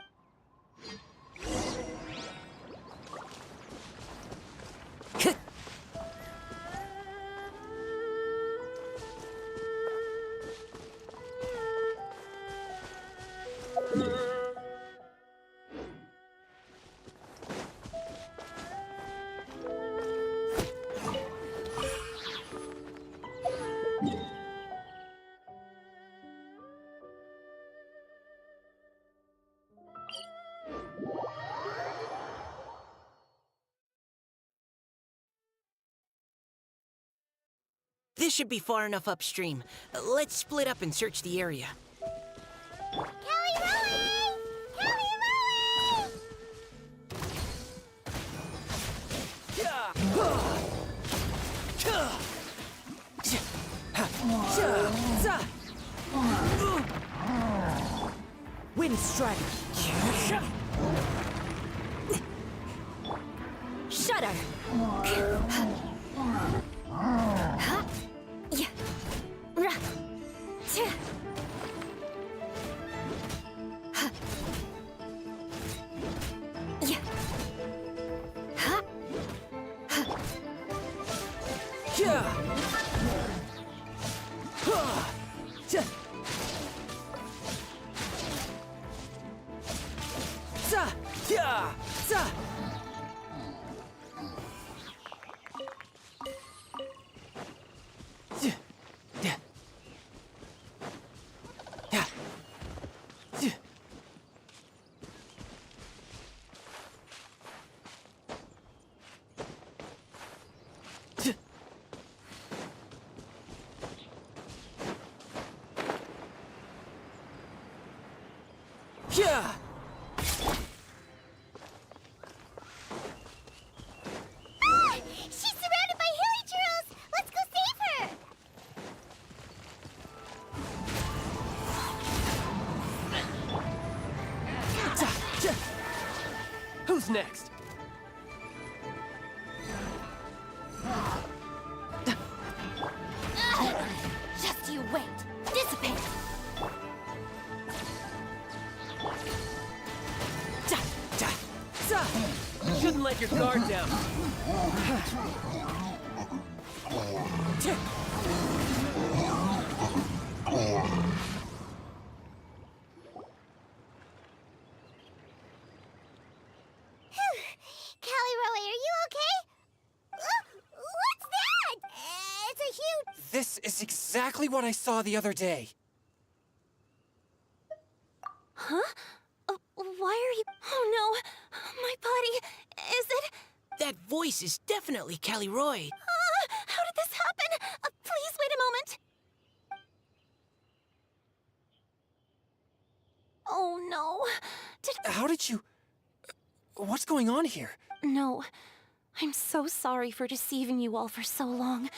S6: This should be far enough upstream. Let's split up and search the area.
S1: Callie Roe! Callie Roe!
S10: Wind strike.
S4: Shudder!
S6: Yeah!
S1: She's surrounded by hilly churls! Let's go save her!
S9: Who's next?
S4: Just you wait. Dissipate.
S9: Shouldn't let your guard down.
S1: Callie Roe, are you okay? What's that? It's a huge...
S2: This is exactly what I saw the other day.
S4: Why are you... Oh no! My body... Is it...
S6: That voice is definitely Callie Roy.
S4: How did this happen? Please wait a moment. Oh no.
S2: How did you... What's going on here?
S4: No. I'm so sorry for deceiving you all for so long.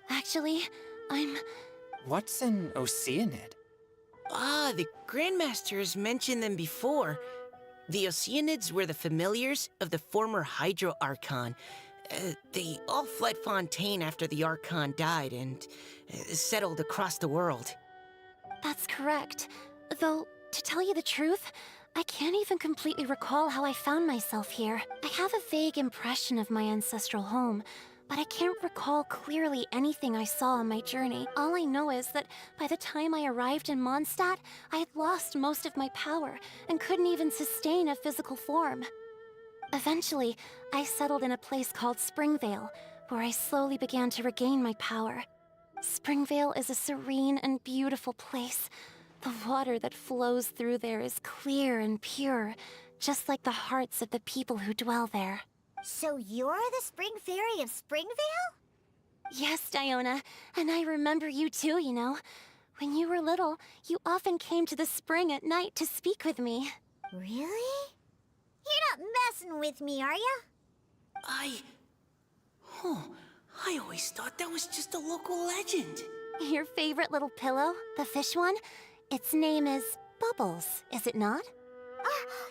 S4: Actually,
S2: What's an Oceanid?
S6: Ah, the Grandmaster has mentioned them before. The Oceanids were the familiars of the former Hydro Archon. They all fled Fontaine after the Archon died and settled across the world.
S4: That's correct. Though, to tell you the truth,
S1: I can't even completely recall how I found myself here. I have a vague impression of my ancestral home, but I can't recall clearly anything I saw on my journey. All I know is that by the time I arrived in Mondstadt, I had lost most of my power and couldn't even sustain a physical form. Eventually, I settled in a place called Springvale, where I slowly began to regain my power. Springvale is a serene and beautiful place. The water that flows through there is clear and pure, just like the hearts of the people who dwell there.
S5: So you're the Spring Fairy of Springvale?
S1: Yes, Diona, and I remember you too, you know. When you were little, you often came to the spring at night to speak with me.
S5: Really? You're not messing with me, are ya?
S6: I always thought that was just a local legend.
S1: Your favorite little pillow, the fish one? Its name is Bubbles, is it not?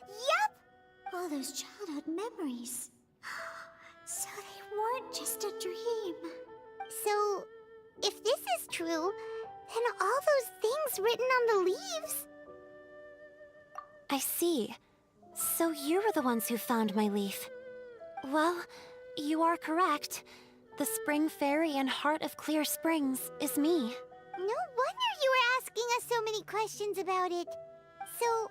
S5: Yep! All those childhood memories. So they weren't just a dream.
S1: So, if this is true, then all those things written on the leaves... I see. So you were the ones who found my leaf. Well, you are correct. The Spring Fairy and Heart of Clear Springs is me.
S5: No wonder you were asking us so many questions about it. So,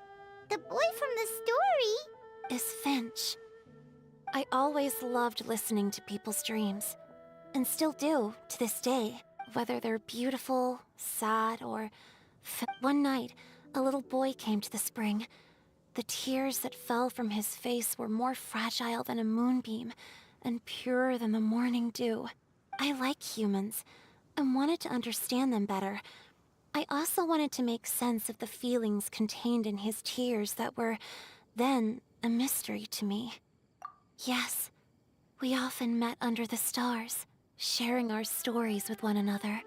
S5: the boy from the story...
S1: Is Finch. I always loved listening to people's dreams, and still do to this day, whether they're beautiful, sad, or... One night, a little boy came to the spring. The tears that fell from his face were more fragile than a moonbeam, and purer than the morning dew. I like humans, and wanted to understand them better. I also wanted to make sense of the feelings contained in his tears that were, then, a mystery to me. Yes, we often met under the stars, sharing our stories with one another.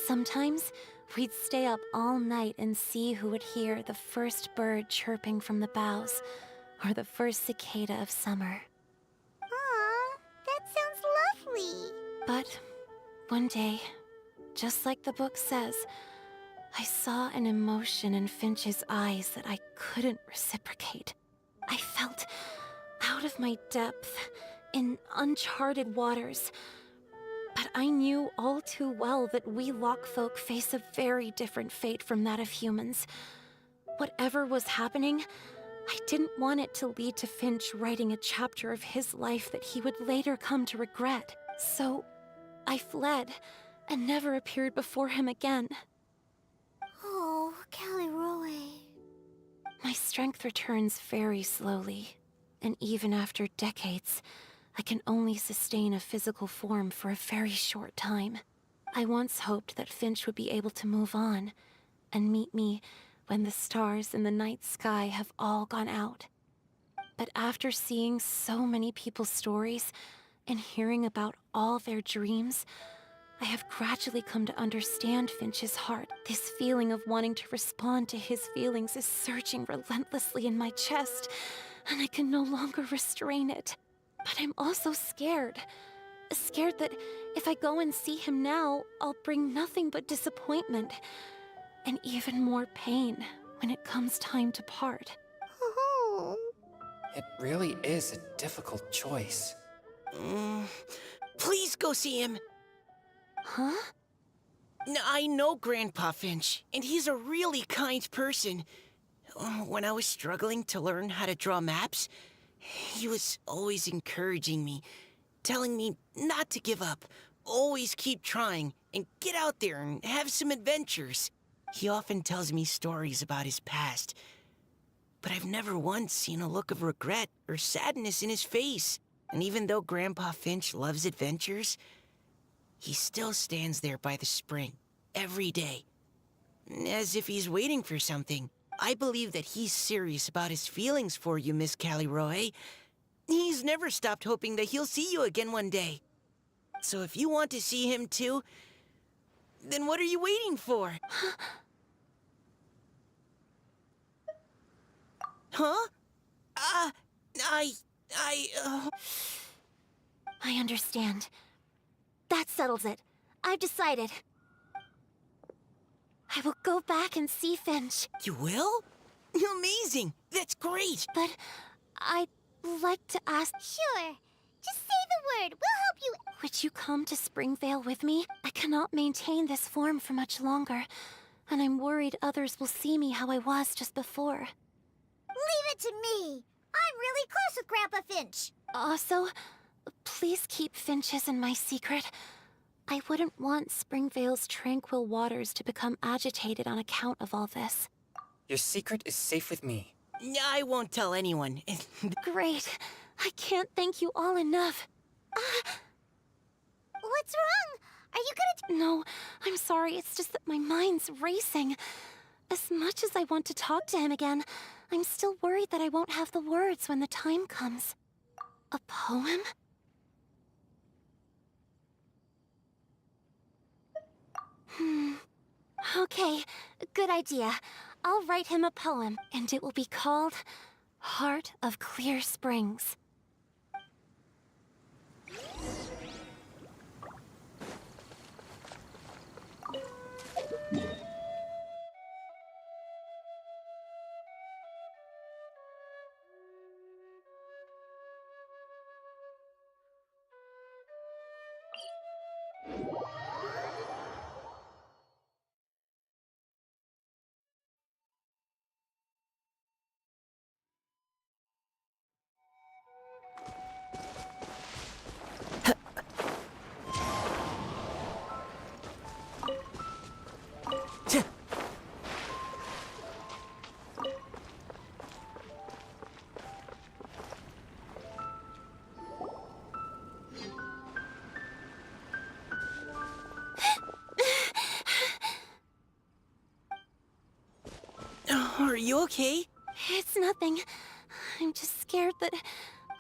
S1: Sometimes, we'd stay up all night and see who would hear the first bird chirping from the boughs, or the first cicada of summer.
S5: Aw, that sounds lovely.
S1: But one day, just like the book says, I saw an emotion in Finch's eyes that I couldn't reciprocate. I felt out of my depth, in uncharted waters. But I knew all too well that we Lockfolk face a very different fate from that of humans. Whatever was happening, I didn't want it to lead to Finch writing a chapter of his life that he would later come to regret. So, I fled, and never appeared before him again.
S5: Oh, Caliroe.
S1: My strength returns very slowly, and even after decades, I can only sustain a physical form for a very short time. I once hoped that Finch would be able to move on, and meet me when the stars in the night sky have all gone out. But after seeing so many people's stories, and hearing about all their dreams, I have gradually come to understand Finch's heart. This feeling of wanting to respond to his feelings is surging relentlessly in my chest, and I can no longer restrain it. But I'm also scared. Scared that if I go and see him now, I'll bring nothing but disappointment, and even more pain when it comes time to part.
S5: Oh.
S2: It really is a difficult choice.
S6: Please go see him.
S1: Huh?
S6: I know Grandpa Finch, and he's a really kind person. When I was struggling to learn how to draw maps, he was always encouraging me, telling me not to give up, always keep trying, and get out there and have some adventures. He often tells me stories about his past, but I've never once seen a look of regret or sadness in his face. And even though Grandpa Finch loves adventures, he still stands there by the spring, every day, as if he's waiting for something. I believe that he's serious about his feelings for you, Miss Caliroe. He's never stopped hoping that he'll see you again one day. So if you want to see him too, then what are you waiting for? Huh?
S1: I understand. That settles it. I've decided. I will go back and see Finch.
S6: You will? Amazing! That's great!
S4: But I'd like to ask...
S1: Sure. Just say the word. We'll help you.
S4: Would you come to Springvale with me? I cannot maintain this form for much longer, and I'm worried others will see me how I was just before.
S1: Leave it to me. I'm really close with Grandpa Finch.
S4: Also, please keep Finch's in my secret. I wouldn't want Springvale's tranquil waters to become agitated on account of all this.
S2: Your secret is safe with me.
S6: I won't tell anyone.
S4: Great. I can't thank you all enough.
S1: What's wrong? Are you gonna...
S4: No, I'm sorry. It's just that my mind's racing. As much as I want to talk to him again, I'm still worried that I won't have the words when the time comes. A poem? Okay, good idea. I'll write him a poem, and it will be called Heart of Clear Springs.
S6: Are you okay?
S4: It's nothing. I'm just scared that...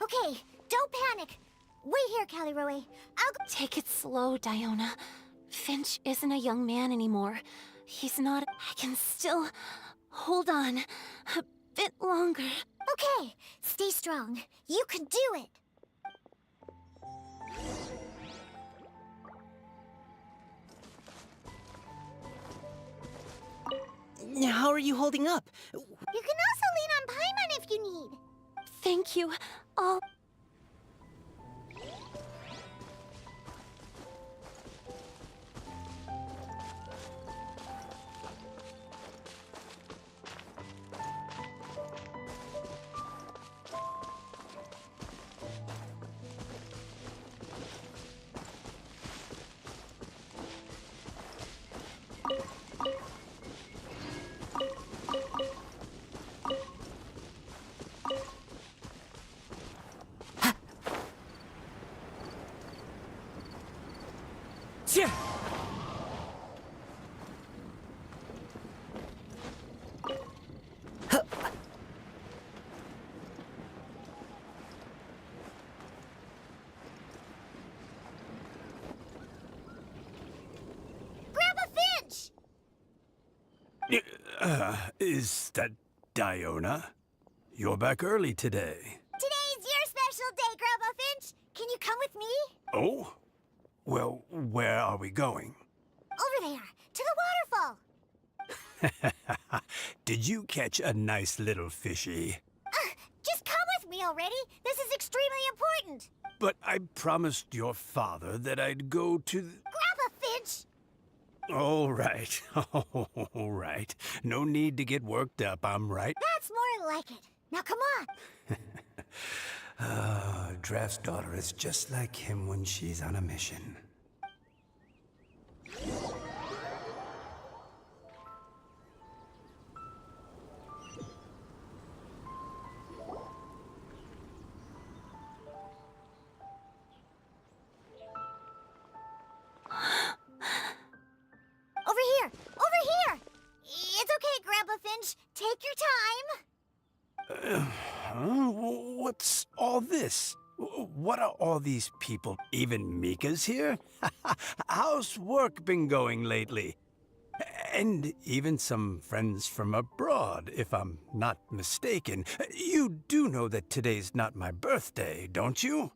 S1: Okay, don't panic. Wait here, Caliroe. I'll go...
S4: Take it slow, Diona. Finch isn't a young man anymore. He's not... I can still hold on a bit longer.
S1: Okay, stay strong. You can do it.
S6: How are you holding up?
S1: You can also lean on Paimon if you need.
S4: Thank you. I'll...
S1: Grandpa Finch!
S11: Is that Diona? You're back early today.
S1: Today's your special day, Grandpa Finch. Can you come with me?
S11: Oh? Well, where are we going?
S1: Over there, to the waterfall.
S11: Did you catch a nice little fishy?
S1: Just come with me already. This is extremely important.
S11: But I promised your father that I'd go to the...
S1: Grandpa Finch!
S11: All right. All right. No need to get worked up, I'm right.
S1: That's more like it. Now come on.
S11: Draft's daughter is just like him when she's on a mission.
S1: Over here! Over here! It's okay, Grandpa Finch. Take your time.
S11: Huh? What's all this? What are all these people? Even Mika's here? How's work been going lately? And even some friends from abroad, if I'm not mistaken. You do know that today's not my birthday, don't you?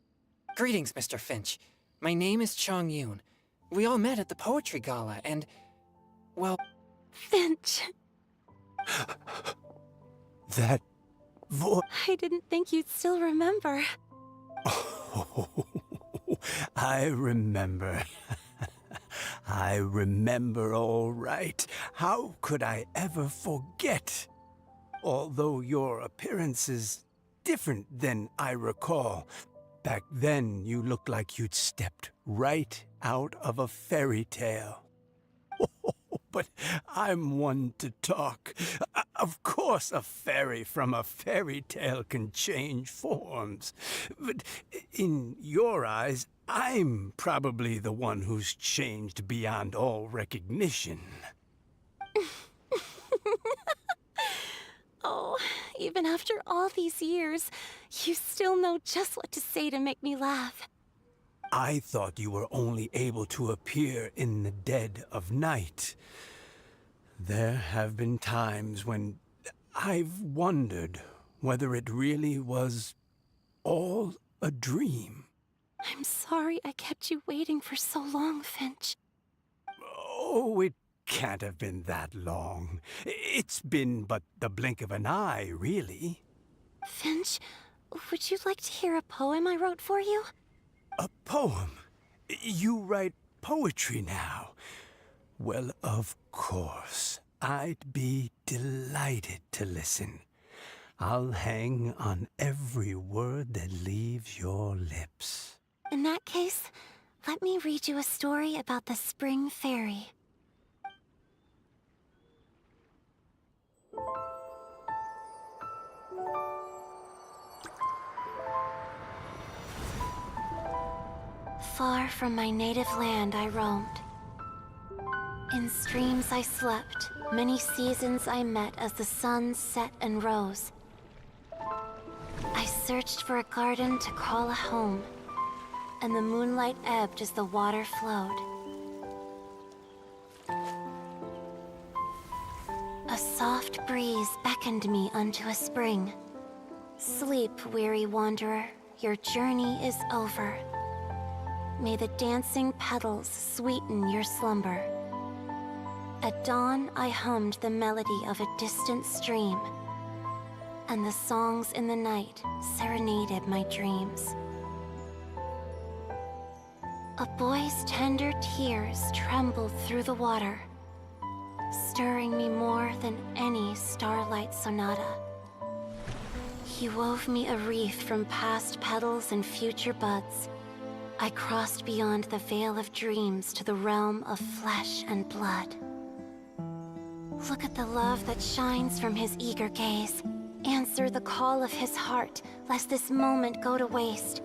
S2: Greetings, Mr. Finch. My name is Chong Yoon. We all met at the poetry gala, and... well...
S4: Finch.
S11: That
S12: I didn't think you'd still remember.
S11: Oh, I remember. I remember all right. How could I ever forget? Although your appearance is different than I recall, back then you looked like you'd stepped right out of a fairy tale. But I'm one to talk. Of course, a fairy from a fairy tale can change forms. But in your eyes, I'm probably the one who's changed beyond all recognition.
S12: Oh, even after all these years, you still know just what to say to make me laugh.
S11: I thought you were only able to appear in the dead of night. There have been times when I've wondered whether it really was all a dream.
S12: I'm sorry I kept you waiting for so long, Finch.
S11: Oh, it can't have been that long. It's been but the blink of an eye, really.
S12: Finch, would you like to hear a poem I wrote for you?
S11: A poem? You write poetry now? Well, of course. I'd be delighted to listen. I'll hang on every word that leaves your lips.
S12: In that case, let me read you a story about the Spring Fairy. Far from my native land I roamed. In streams I slept, many seasons I met as the sun set and rose. I searched for a garden to call a home, and the moonlight ebbed as the water flowed. A soft breeze beckoned me unto a spring. Sleep, weary wanderer, your journey is over. May the dancing petals sweeten your slumber. At dawn, I hummed the melody of a distant stream, and the songs in the night serenaded my dreams. A boy's tender tears trembled through the water, stirring me more than any starlight sonata. He wove me a wreath from past petals and future buds. I crossed beyond the veil of dreams to the realm of flesh and blood. Look at the love that shines from his eager gaze. Answer the call of his heart, lest this moment go to waste.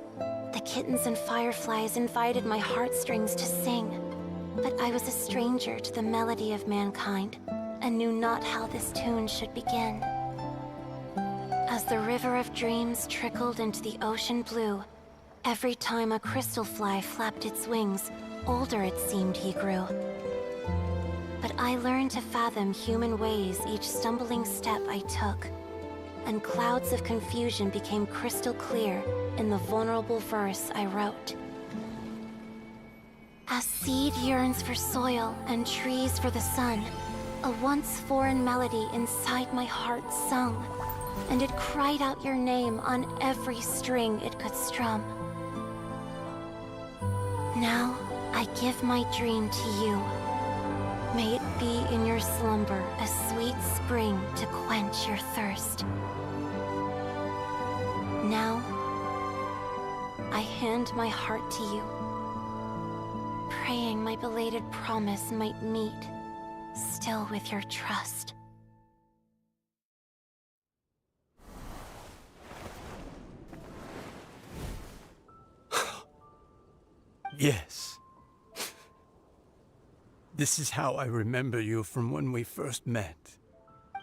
S12: The kittens and fireflies invited my heartstrings to sing, but I was a stranger to the melody of mankind, and knew not how this tune should begin. As the river of dreams trickled into the ocean blue, every time a crystal fly flapped its wings, older it seemed he grew. But I learned to fathom human ways each stumbling step I took, and clouds of confusion became crystal clear in the vulnerable verse I wrote. As seed yearns for soil and trees for the sun, a once foreign melody inside my heart sung, and it cried out your name on every string it could strum. Now, I give my dream to you. May it be in your slumber a sweet spring to quench your thirst. Now, I hand my heart to you, praying my belated promise might meet, still with your trust.
S11: Yes. This is how I remember you from when we first met.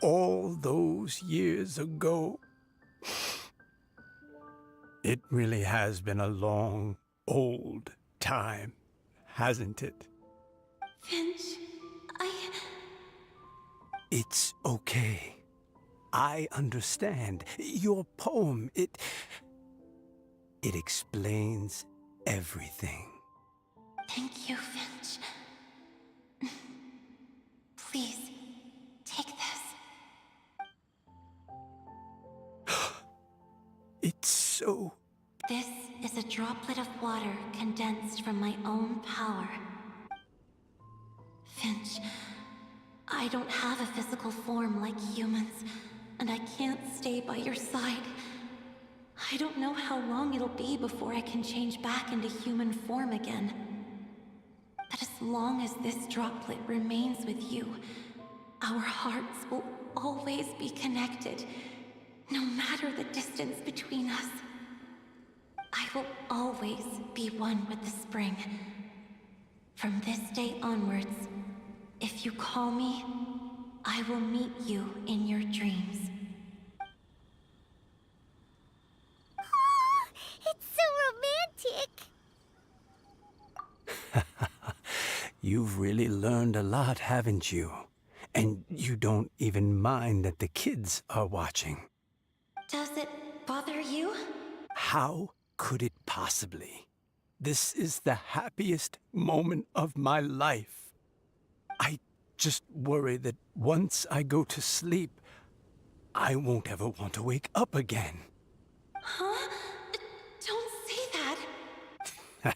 S11: All those years ago. It really has been a long, old time, hasn't it?
S12: Finch,
S11: It's okay. I understand. Your poem, it explains everything.
S12: Thank you, Finch. Please, take this. distanced from my own power. Finch, I don't have a physical form like humans, and I can't stay by your side. I don't know how long it'll be before I can change back into human form again. But as long as this droplet remains with you, our hearts will always be connected, no matter the distance between us. I will always be one with the spring. From this day onwards, if you call me, I will meet you in your dreams.
S1: Oh, it's so romantic.
S11: You've really learned a lot, haven't you? And you don't even mind that the kids are watching.
S12: Does it bother you?
S11: How could it possibly? This is the happiest moment of my life. I just worry that once I go to sleep, I won't ever want to wake up again.
S12: Huh? Don't say that.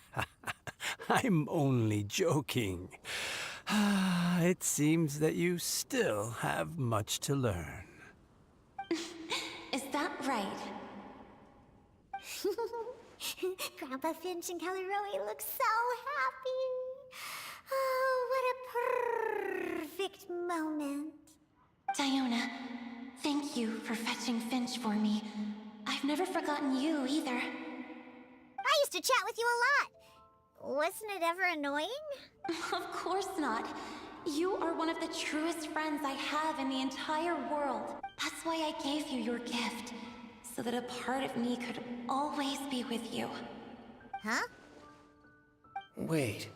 S11: I'm only joking. It seems that you still have much to learn.
S12: Is that right?
S1: Grandpa Finch and Kelly look so happy. Oh, what a perfect moment.
S12: Diona, thank you for fetching Finch for me. I've never forgotten you either.
S1: I used to chat with you a lot. Wasn't it ever annoying?
S12: Of course not. You are one of the truest friends I have in the entire world. That's why I gave you your gift, so that a part of me could always be with you.
S1: Huh?
S2: Wait.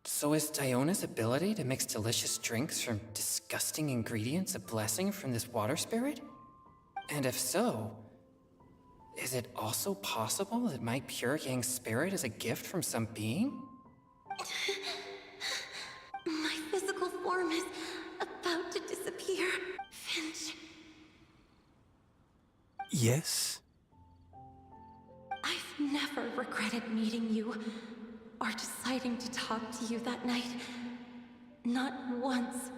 S2: So is Diona's ability to mix delicious drinks from disgusting ingredients a blessing from this water spirit? And if so, is it also possible that my pure yang spirit is a gift from some being?
S12: My physical form is about to disappear. Finch,
S11: Yes?
S12: I've never regretted meeting you or deciding to talk to you that night. Not once.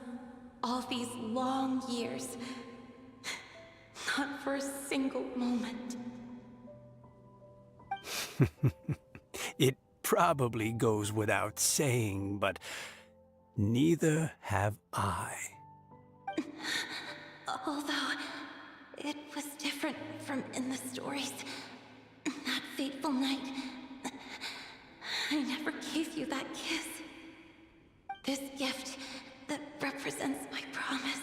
S12: All these long years. Not for a single moment.
S11: It probably goes without saying, but neither have I.
S12: Although, it was different from in the stories. That fateful night, I never gave you that kiss. This gift that represents my promise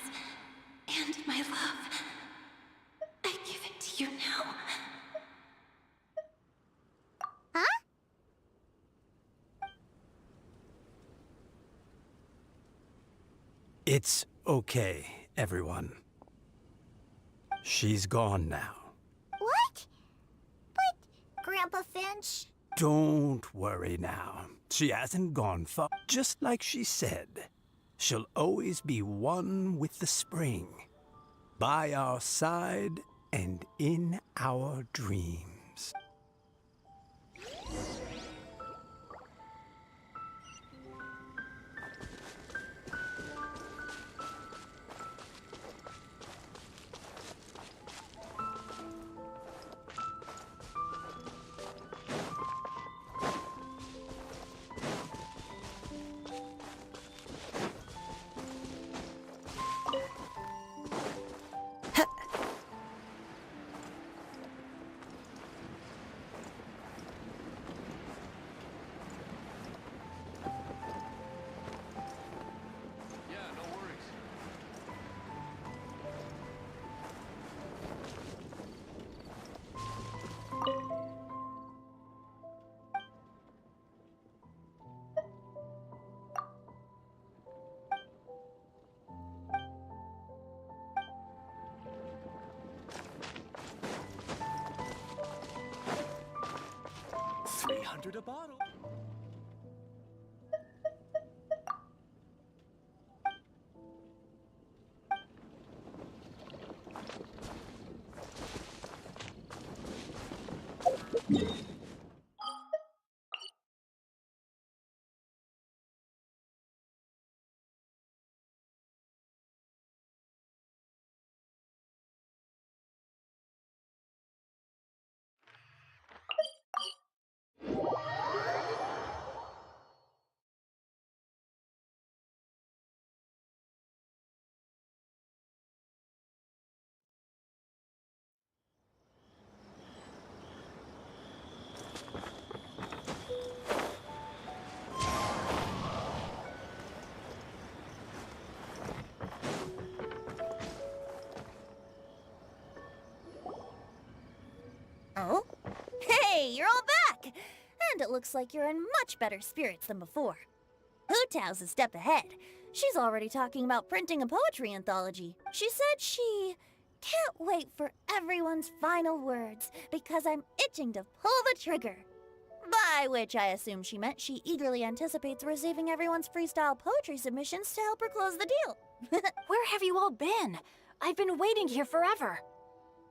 S12: and my love, I give it to you now.
S1: Huh?
S11: It's okay, everyone. She's gone now.
S1: What? But, Grandpa Finch...
S11: Don't worry now. She hasn't gone far. Just like she said, she'll always be one with the spring. By our side and in our dreams.
S13: $300 a bottle.
S7: Oh? Hey, you're all back! And it looks like you're in much better spirits than before. Hu-Tao's a step ahead. She's already talking about printing a poetry anthology. She said she can't wait for everyone's final words because I'm itching to pull the trigger. By which I assume she meant she eagerly anticipates receiving everyone's freestyle poetry submissions to help her close the deal.
S4: Where have you all been? I've been waiting here forever.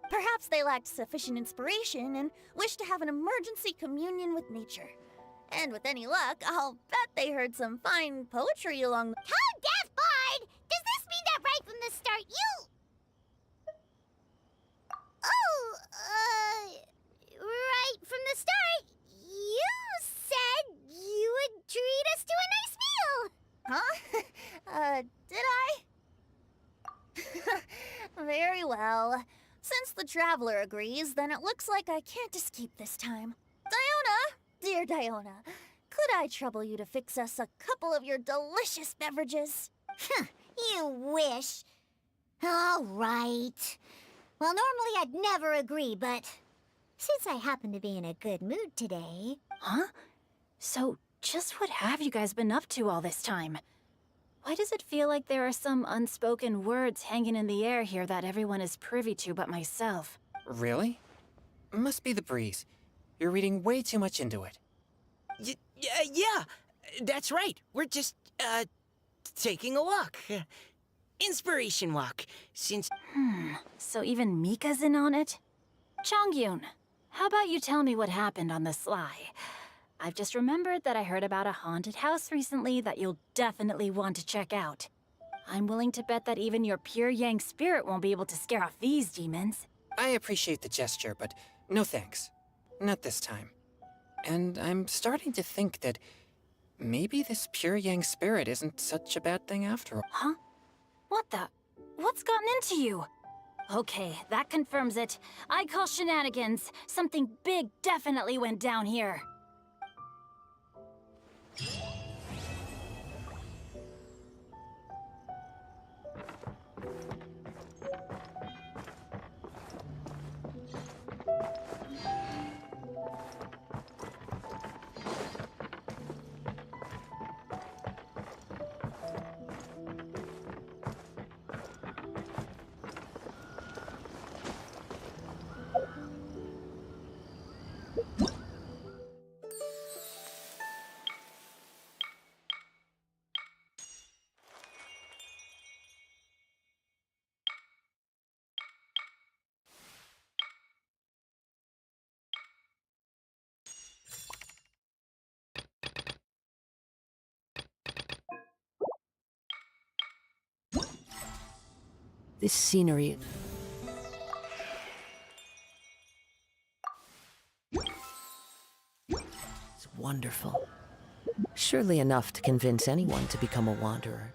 S7: Perhaps they lacked sufficient inspiration and wished to have an emergency communion with nature. And with any luck, I'll bet they heard some fine poetry along the—
S1: Tone deaf, Bard! Does this mean that right from the start you... Oh, right from the start, you said you would treat us to a nice meal!
S7: Huh? Did I? Very well. Since the Traveler agrees, then it looks like I can't escape this time. Diona! Dear Diona, could I trouble you to fix us a couple of your delicious beverages?
S1: You wish. All right. Well, normally I'd never agree, but since I happen to be in a good mood today...
S4: Huh? So, just what have you guys been up to all this time? Why does it feel like there are some unspoken words hanging in the air here that everyone is privy to but myself?
S2: Really? Must be the breeze. You're reading way too much into it.
S6: Yeah, that's right. We're just, taking a walk. Inspiration walk, since—
S4: So even Mika's in on it? Chongyun, how about you tell me what happened on the sly? I've just remembered that I heard about a haunted house recently that you'll definitely want to check out. I'm willing to bet that even your pure Yang spirit won't be able to scare off these demons.
S2: I appreciate the gesture, but no thanks. Not this time. And I'm starting to think that maybe this pure Yang spirit isn't such a bad thing after all.
S4: Huh? What the? What's gotten into you? Okay, that confirms it. I call shenanigans. Something big definitely went down here.
S10: This scenery... is wonderful. Surely enough to convince anyone to become a wanderer.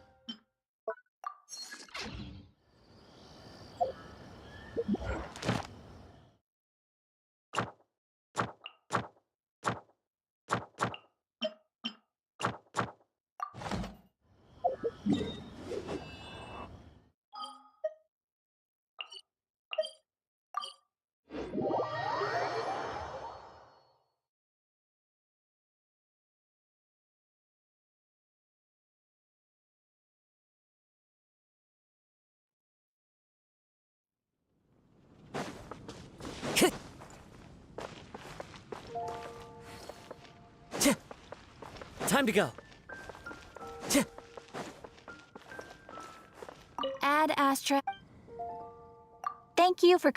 S9: Time to go.
S4: Ad Astra. Thank you for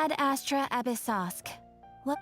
S4: Ad Astra Abyssosk. What?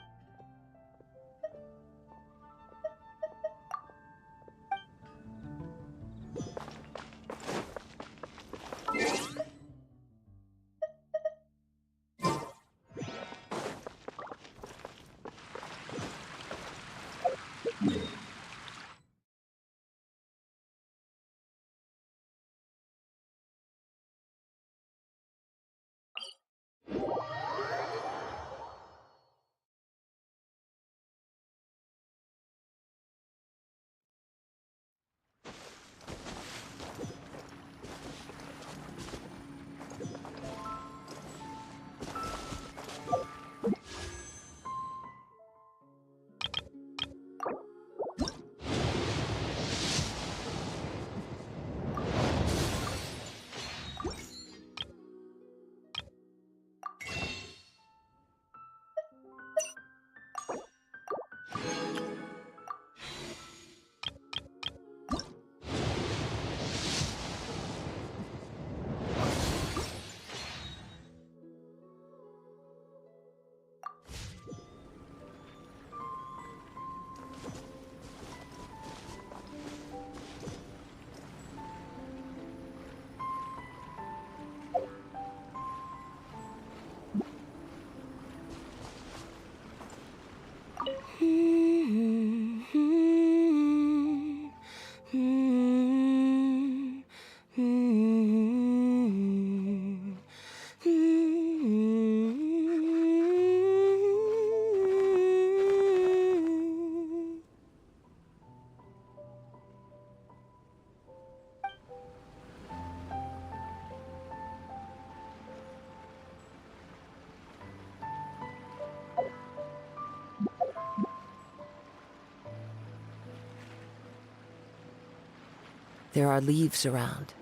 S10: There are leaves around,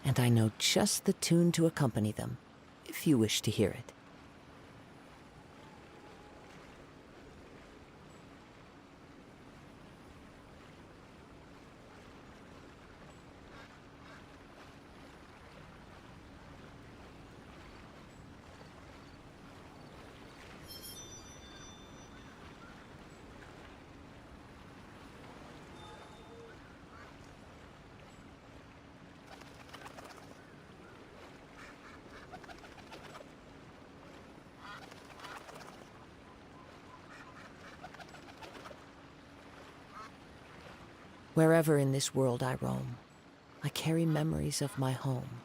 S10: and I know just the tune to accompany them, if you wish to hear it. Wherever in this world I roam, I carry memories of my home.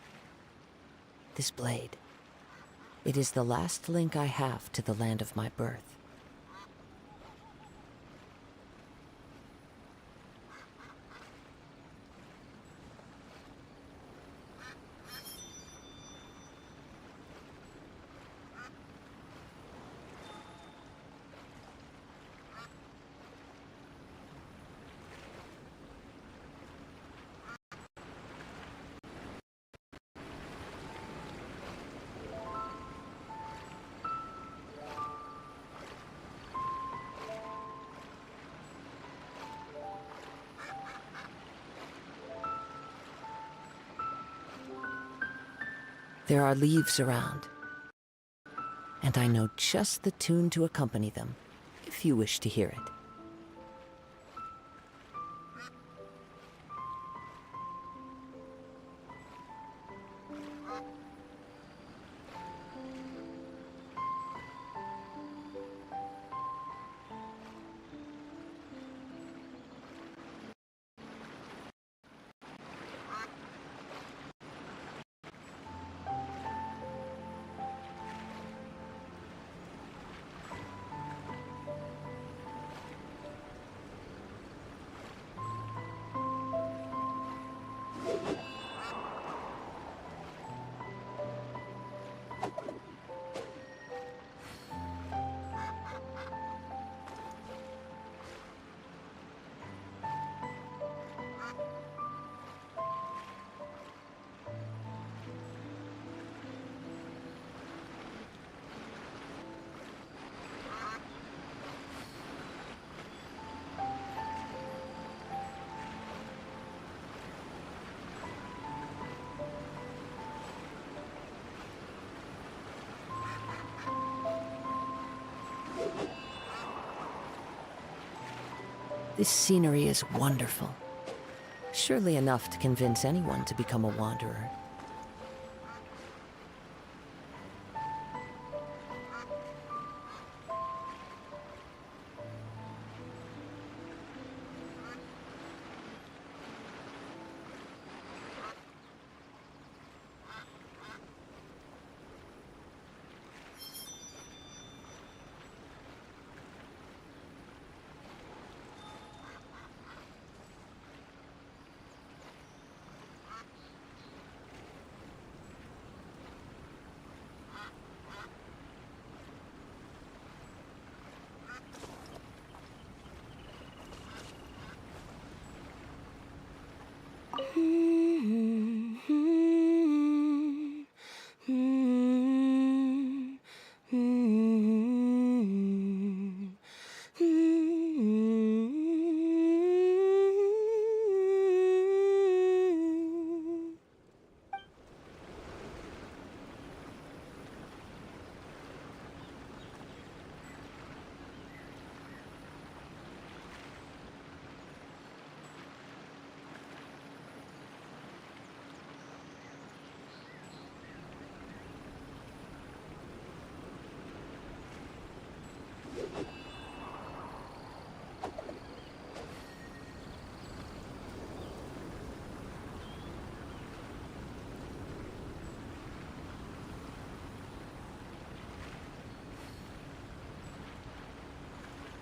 S10: This blade, it is the last link I have to the land of my birth. There are leaves around, and I know just the tune to accompany them, if you wish to hear it. This scenery is wonderful. Surely enough to convince anyone to become a wanderer.